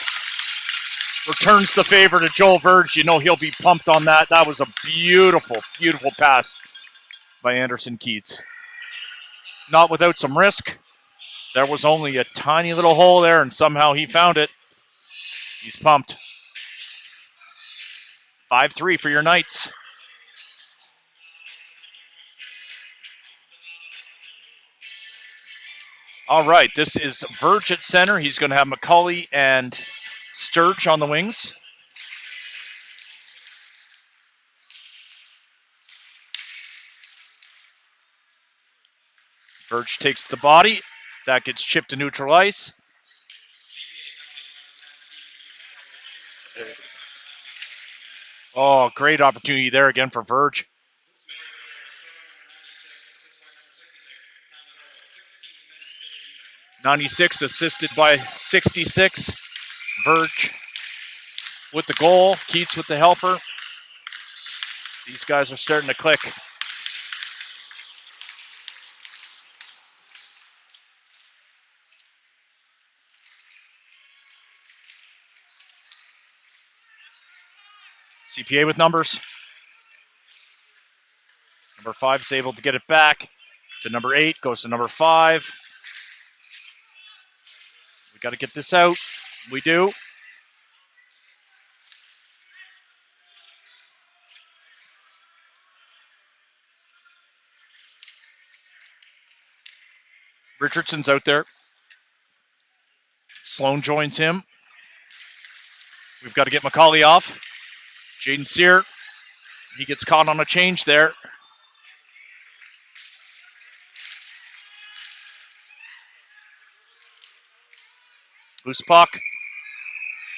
Returns the favor to Joel Verge. You know he'll be pumped on that. That was a beautiful, beautiful pass by Anderson Keats. Not without some risk. There was only a tiny little hole there, and somehow he found it. He's pumped. 5-3 for your Knights. All right, this is Verge at center. He's going to have McCauley and Sturge on the wings. Verge takes the body. That gets chipped to neutral ice. Oh, great opportunity there again for Verge. '96 assisted by 66. Verge with the goal. Keats with the helper. These guys are starting to click. CPA with numbers. Number 5 is able to get it back to number 8. Goes to number 5. We got to get this out. We do. Richardson's out there. Sloan joins him. We've got to get McCauley off. Jaden Sear, he gets caught on a change there. Loose puck.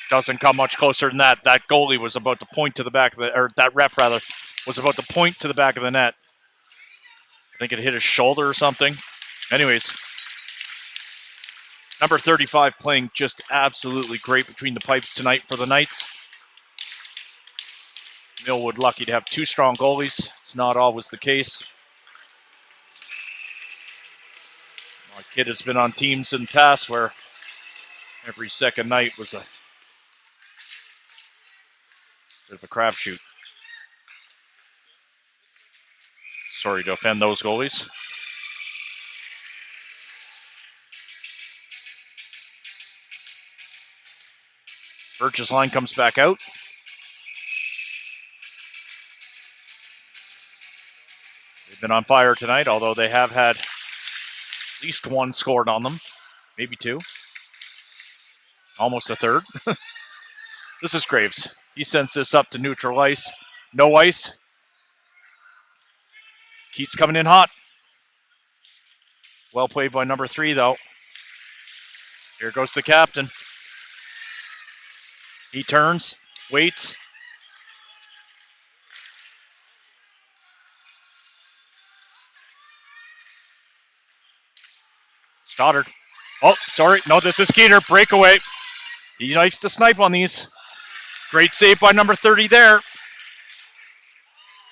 Doesn't come much closer than that. That goalie was about to point to the back of the, or that ref rather, was about to point to the back of the net. I think it hit his shoulder or something. Anyways, number 35 playing just absolutely great between the pipes tonight for the Knights. Millwood lucky to have 2 strong goalies. It's not always the case. My kid has been on teams in the past where every second night was a bit of a crapshoot. Sorry to offend those goalies. Verge's line comes back out. They've been on fire tonight, although they have had at least 1 scored on them. Maybe 2. Almost a third. This is Graves. He sends this up to neutral ice. No ice. Keats coming in hot. Well played by number 3, though. Here goes the captain. He turns, waits. Stoddard. Oh, sorry. No, this is Keeter. Breakaway. He likes to snipe on these. Great save by number 30 there. If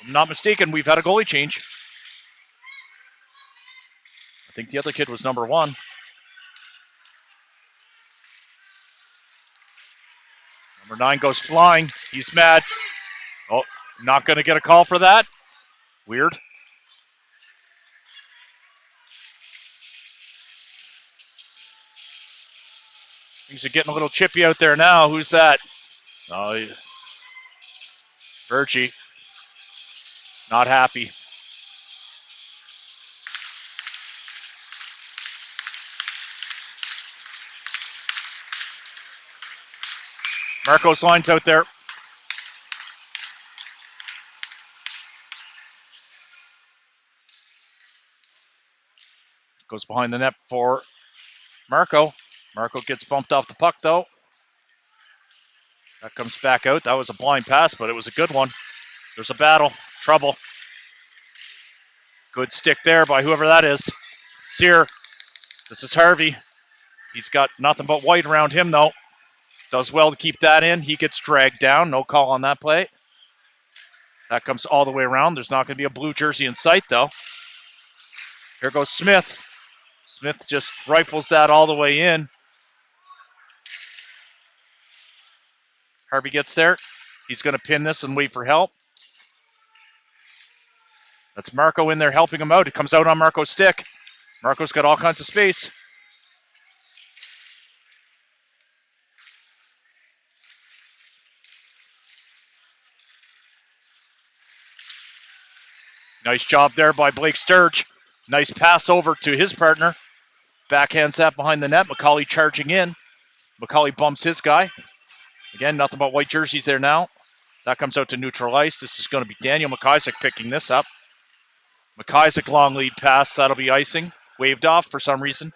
I'm not mistaken, we've had a goalie change. I think the other kid was number 1. Number 9 goes flying. He's mad. Oh, not going to get a call for that. Weird. Things are getting a little chippy out there now. Who's that? Oh, Virgie. Not happy. Marcos line's out there. Goes behind the net for Marco. Marco gets bumped off the puck, though. That comes back out. That was a blind pass, but it was a good one. There's a battle. Trouble. Good stick there by whoever that is. Sear. This is Harvey. He's got nothing but white around him, though. Does well to keep that in. He gets dragged down. No call on that play. That comes all the way around. There's not going to be a blue jersey in sight, though. Here goes Smith. Smith just rifles that all the way in. Harvey gets there. He's going to pin this and wait for help. That's Marco in there helping him out. It comes out on Marco's stick. Marco's got all kinds of space. Nice job there by Blake Sturge. Nice pass over to his partner. Backhands that behind the net. McCauley charging in. McCauley bumps his guy. Again, nothing but white jerseys there now. That comes out to neutral ice. This is going to be Daniel McIsaac picking this up. McIsaac long lead pass. That'll be icing. Waved off for some reason.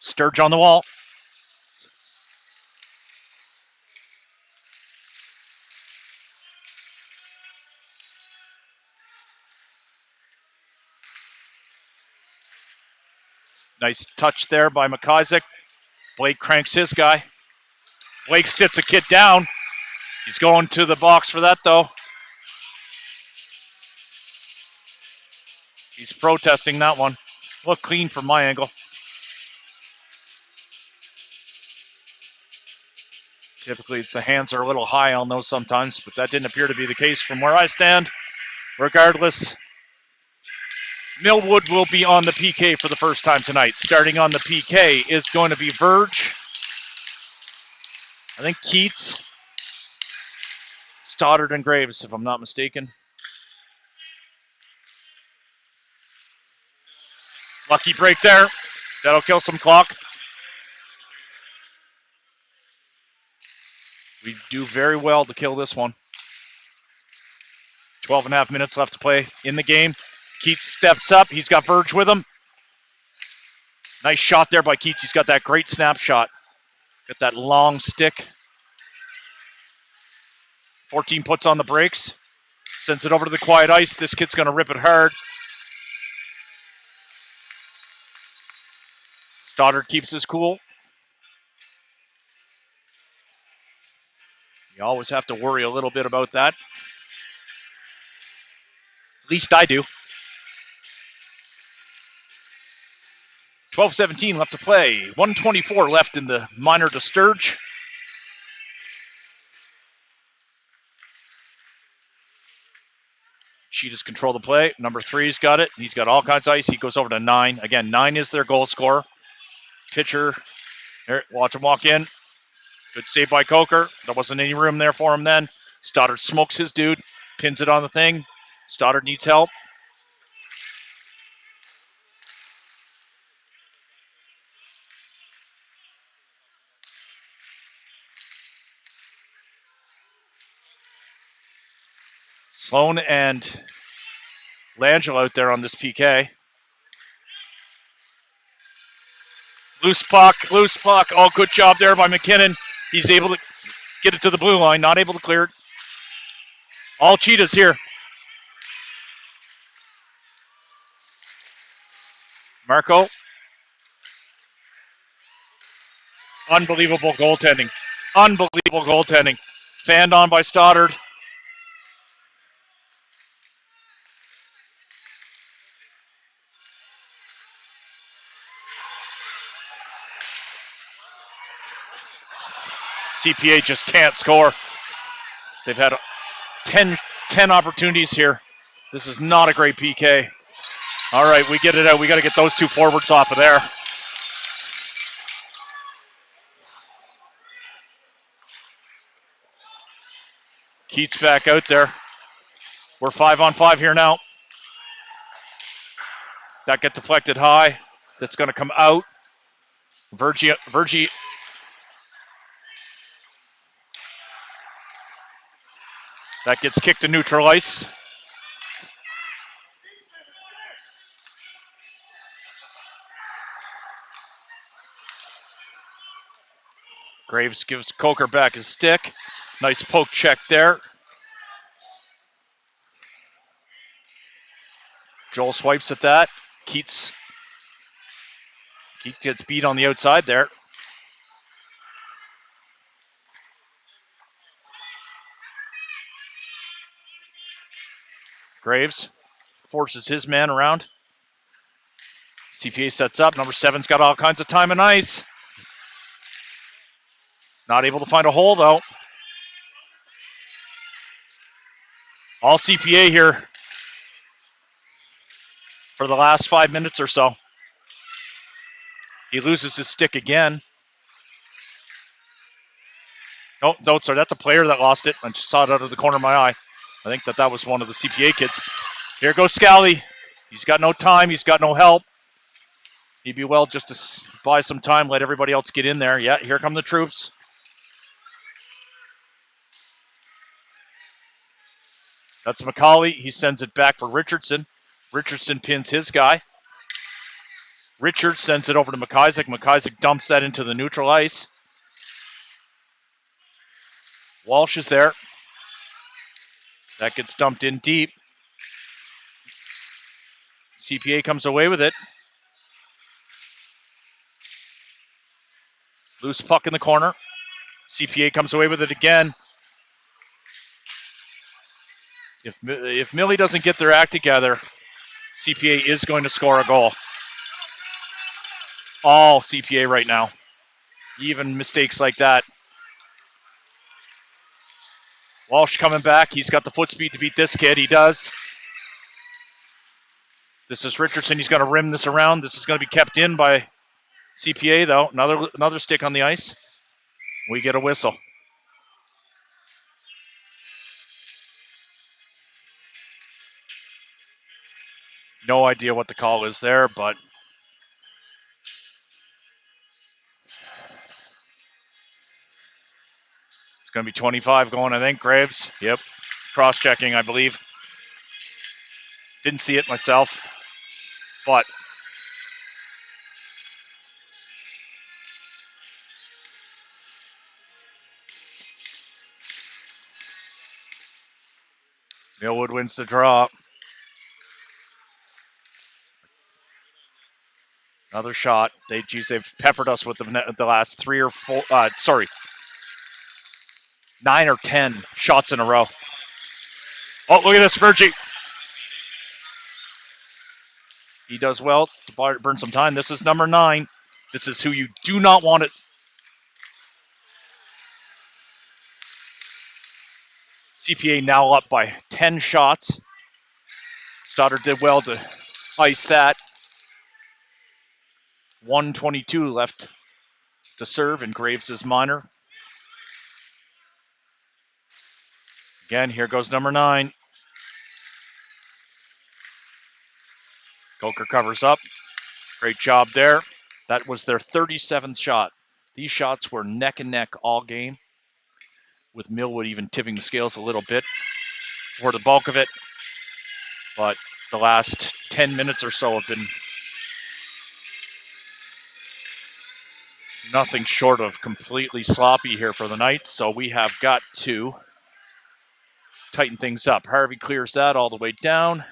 Sturge on the wall. Nice touch there by McIsaac. Blake cranks his guy. Blake sits a kid down. He's going to the box for that, though. He's protesting that one. Looked clean from my angle. Typically, the hands are a little high on those sometimes, but that didn't appear to be the case from where I stand. Regardless, Millwood will be on the PK for the first time tonight. Starting on the PK is going to be Verge. I think Keats, Stoddard, and Graves, if I'm not mistaken. Lucky break there. That'll kill some clock. We do very well to kill this one. 12 and a half minutes left to play in the game. Keats steps up. He's got Verge with him. Nice shot there by Keats. He's got that great snapshot. Got that long stick. 14 puts on the brakes. Sends it over to the quiet ice. This kid's going to rip it hard. Stoddard keeps his cool. You always have to worry a little bit about that. At least I do. 12-17 left to play. 1:24 left in the minor to Sturge. Cheetahs control the play. Number 3's got it. He's got all kinds of ice. He goes over to 9. Again, 9 is their goal scorer. Pitcher. Here, watch him walk in. Good save by Coker. There wasn't any room there for him then. Stoddard smokes his dude. Pins it on the thing. Stoddard needs help. Sloan and Langell out there on this PK. Loose puck. Oh, good job there by McKinnon. He's able to get it to the blue line, not able to clear it. All Cheetahs here. Marco. Unbelievable goaltending. Fanned on by Stoddard. CPA just can't score. They've had 10 opportunities here. This is not a great PK. All right, we get it out. We got to get those two forwards off of there. Keats back out there. We're 5-on-5 here now. That gets deflected high. That's going to come out. Vergie. That gets kicked to neutral ice. Graves gives Coker back his stick. Nice poke check there. Joel swipes at that. Keats gets beat on the outside there. Graves forces his man around. CPA sets up. Number 7's got all kinds of time and ice. Not able to find a hole, though. All CPA here for the last 5 minutes or so. He loses his stick again. Oh, no, sorry, that's a player that lost it. I just saw it out of the corner of my eye. I think that was one of the CPA kids. Here goes Scally. He's got no time. He's got no help. He'd be well just to buy some time, let everybody else get in there. Yeah, here come the troops. That's McCauley. He sends it back for Richardson. Richardson pins his guy. Richard sends it over to McIsaac. McIsaac dumps that into the neutral ice. Walsh is there. That gets dumped in deep. CPA comes away with it. Loose puck in the corner. CPA comes away with it again. If Millie doesn't get their act together, CPA is going to score a goal. All CPA right now. Even mistakes like that. Walsh coming back. He's got the foot speed to beat this kid. He does. This is Richardson. He's going to rim this around. This is going to be kept in by CPA, though. Another stick on the ice. We get a whistle. No idea what the call is there, but it's going to be 25 going, I think. Graves. Yep. Cross-checking, I believe. Didn't see it myself, but Millwood wins the draw. Another shot. They've peppered us with the last 3 or 4, 9 or 10 shots in a row. Oh, look at this, Virgie. He does well to burn some time. This is number 9. This is who you do not want it. CPA now up by 10 shots. Stoddard did well to ice that. 1:22 left to serve, and Graves is minor. Again, here goes number 9. Coker covers up. Great job there. That was their 37th shot. These shots were neck and neck all game, with Millwood even tipping the scales a little bit for the bulk of it. But the last 10 minutes or so have been nothing short of completely sloppy here for the Knights, so we have got to tighten things up. Harvey clears that all the way down.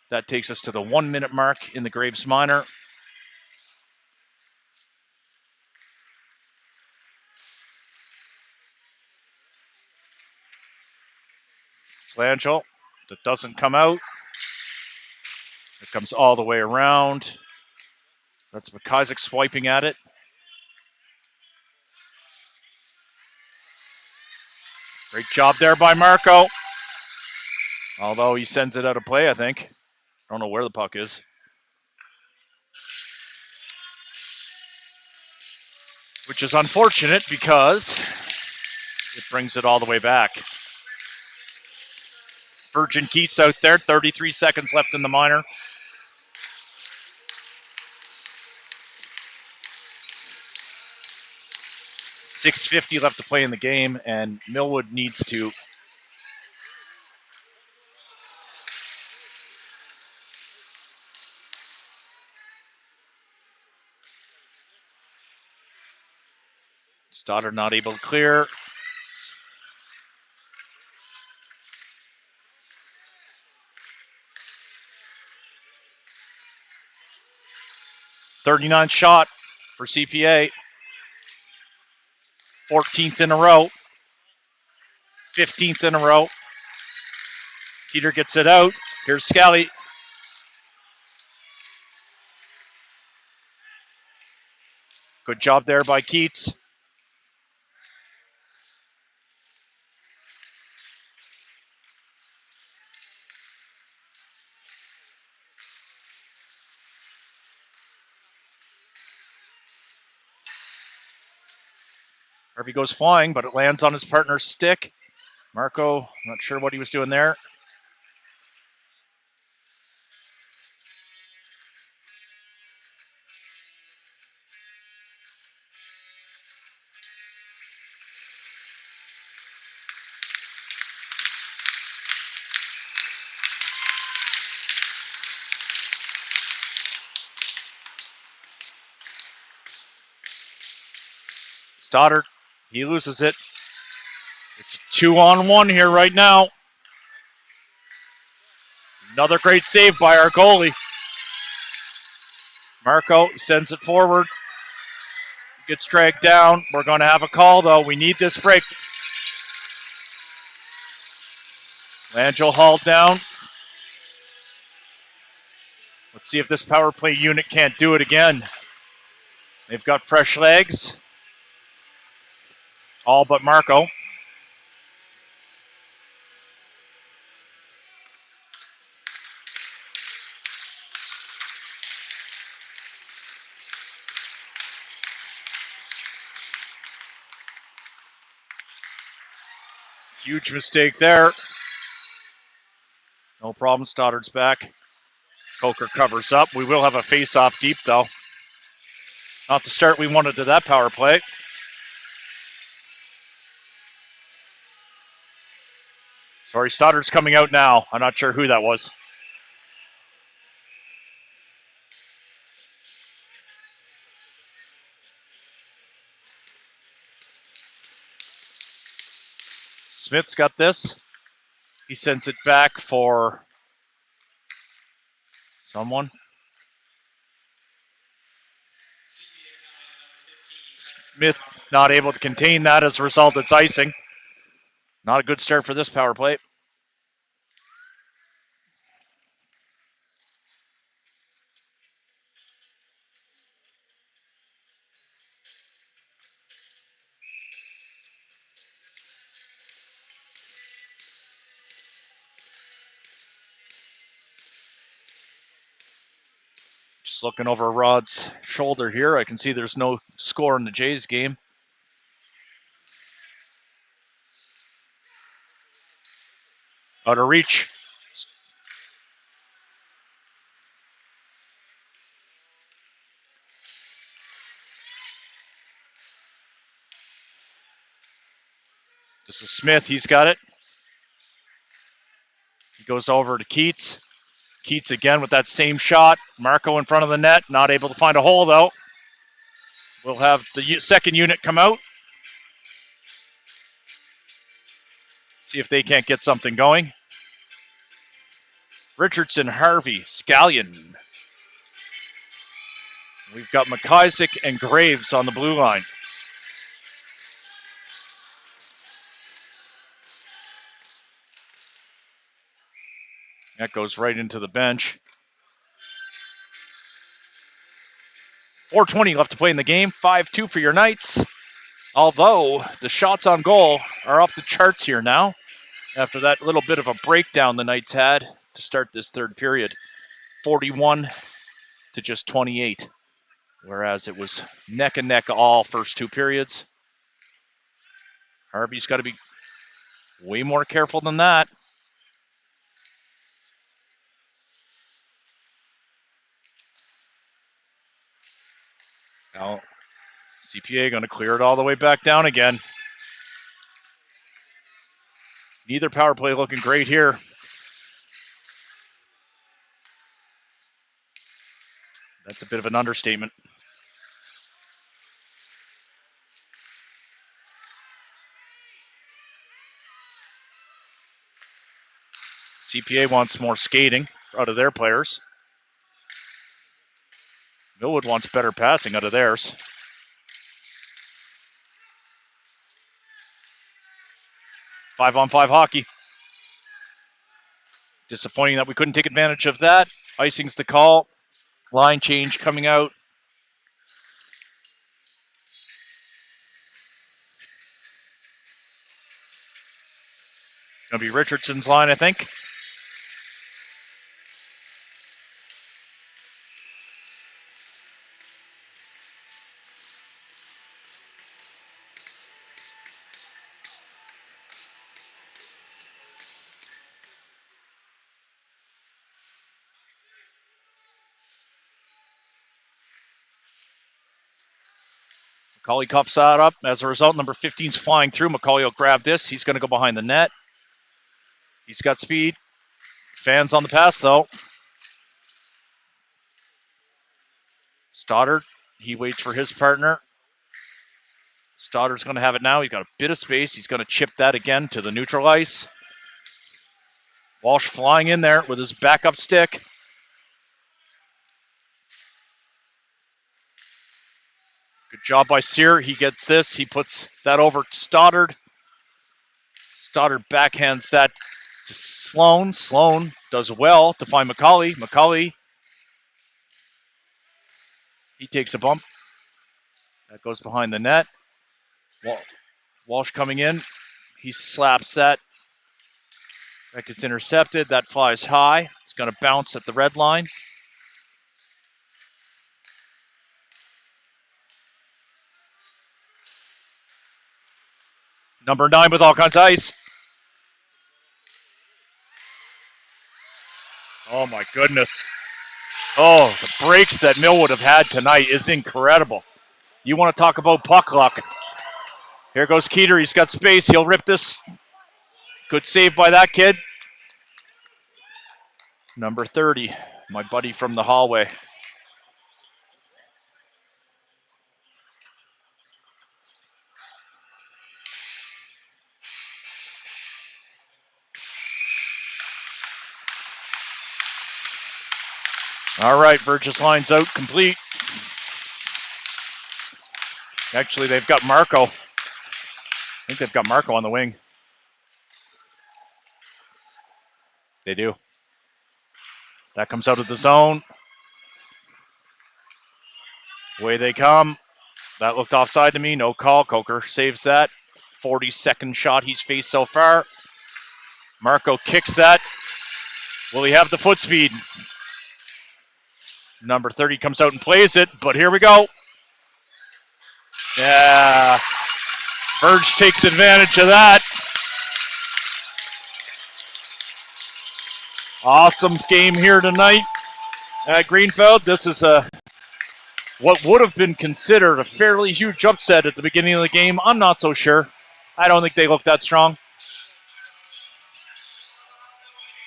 That takes us to the 1-minute mark in the Graves Minor. Slangel, that doesn't come out. It comes all the way around. That's McIsaac swiping at it. Great job there by Marco. Although he sends it out of play, I think. I don't know where the puck is. Which is unfortunate because it brings it all the way back. Virgin Keats out there, 33 seconds left in the minor. .650 left to play in the game, and Millwood needs to Stoddard not able to clear. .39 shot for CPA. 14th in a row. 15th in a row. Peter gets it out. Here's Scally. Good job there by Keats. Harvey goes flying, but it lands on his partner's stick. Marco, not sure what he was doing there. Stoddard, he loses it. It's a 2-on-1 here right now. Another great save by our goalie. Marco sends it forward. Gets dragged down. We're going to have a call, though. We need this break. Langell hauled down. Let's see if this power play unit can't do it again. They've got fresh legs. All but Marco. Huge mistake there. No problem. Stoddard's back. Coker covers up. We will have a face-off deep, though. Not the start we wanted to that power play. Sorry, Stoddard's coming out now. I'm not sure who that was. Smith's got this. He sends it back for someone. Smith not able to contain that. As a result, it's icing. Not a good start for this power play. Just looking over Rod's shoulder here, I can see there's no score in the Jays game. Out of reach. This is Smith. He's got it. He goes over to Keats. Keats again with that same shot. Marco in front of the net. Not able to find a hole, though. We'll have the second unit come out. See if they can't get something going. Richardson, Harvey, Scallion. We've got McIsaac and Graves on the blue line. That goes right into the bench. 4:20 left to play in the game. 5-2 for your Knights. Although the shots on goal are off the charts here now after that little bit of a breakdown the Knights had to start this third period. 41 to just 28, whereas it was neck and neck all first two periods. Harvey's got to be way more careful than that. Now, CPA going to clear it all the way back down again. Neither power play looking great here. That's a bit of an understatement. CPA wants more skating out of their players. Millwood wants better passing out of theirs. Five-on-five hockey. Disappointing that we couldn't take advantage of that. Icing's the call. Line change coming out. Gonna be Richardson's line, I think. Macaulay cuffs that up. As a result, number 15's flying through. Macaulay will grab this. He's going to go behind the net. He's got speed. Fans on the pass, though. Stoddard, he waits for his partner. Stoddard's going to have it now. He's got a bit of space. He's going to chip that again to the neutral ice. Walsh flying in there with his backup stick. Good job by Sear. He gets this. He puts that over to Stoddard. Stoddard backhands that to Sloan. Sloan does well to find Macaulay. Macaulay, he takes a bump. That goes behind the net. Walsh coming in. He slaps that. That gets intercepted. That flies high. It's going to bounce at the red line. Number 9 with all kinds of ice. Oh my goodness. Oh, the breaks that Millwood have had tonight is incredible. You want to talk about puck luck. Here goes Keeter. He's got space. He'll rip this. Good save by that kid. Number 30, my buddy from the hallway. All right, Burgess line's out, complete. Actually, they've got Marco. I think they've got Marco on the wing. They do. That comes out of the zone. Away they come. That looked offside to me. No call. Coker saves that. 42nd shot he's faced so far. Marco kicks that. Will he have the foot speed? Number 30 comes out and plays it, but here we go. Yeah. Verge takes advantage of that. Awesome game here tonight at Greenfield. This is what would have been considered a fairly huge upset at the beginning of the game. I'm not so sure. I don't think they look that strong.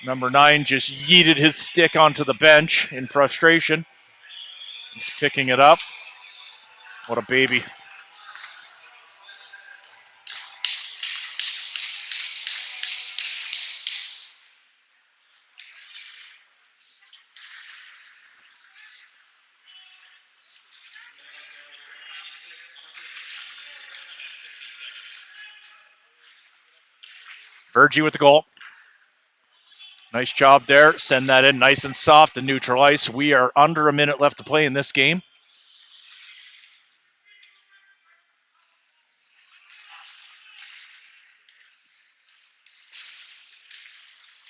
Number 9 just yeeted his stick onto the bench in frustration. He's picking it up. What a baby. Virgie with the goal. Nice job there. Send that in nice and soft to neutral ice. We are under a minute left to play in this game.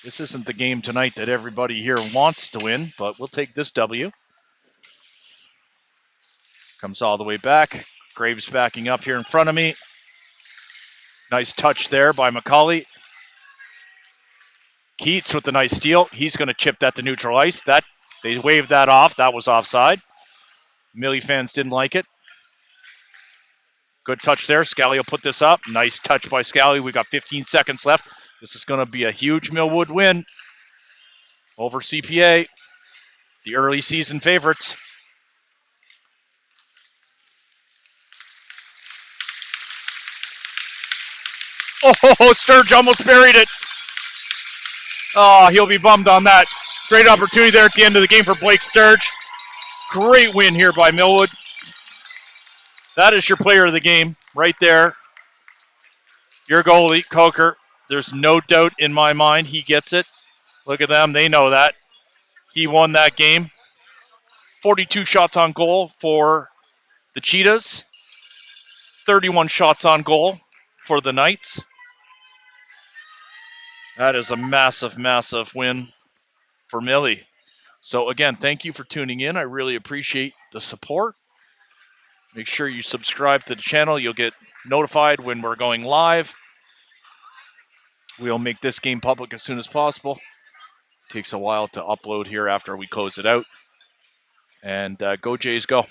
This isn't the game tonight that everybody here wants to win, but we'll take this W. Comes all the way back. Graves backing up here in front of me. Nice touch there by Macaulay. Keats with the nice steal. He's going to chip that to neutral ice. They waved that off. That was offside. Millie fans didn't like it. Good touch there. Scally will put this up. Nice touch by Scally. We got 15 seconds left. This is going to be a huge Millwood win over CPA, the early season favorites. Oh, Sturge almost buried it. Oh, he'll be bummed on that. Great opportunity there at the end of the game for Blake Sturge. Great win here by Millwood. That is your player of the game right there. Your goalie, Coker. There's no doubt in my mind he gets it. Look at them. They know that. He won that game. 42 shots on goal for the Cheetahs. 31 shots on goal for the Knights. That is a massive, massive win for Millie. So again, thank you for tuning in. I really appreciate the support. Make sure you subscribe to the channel. You'll get notified when we're going live. We'll make this game public as soon as possible. Takes a while to upload here after we close it out. And go Jays, go.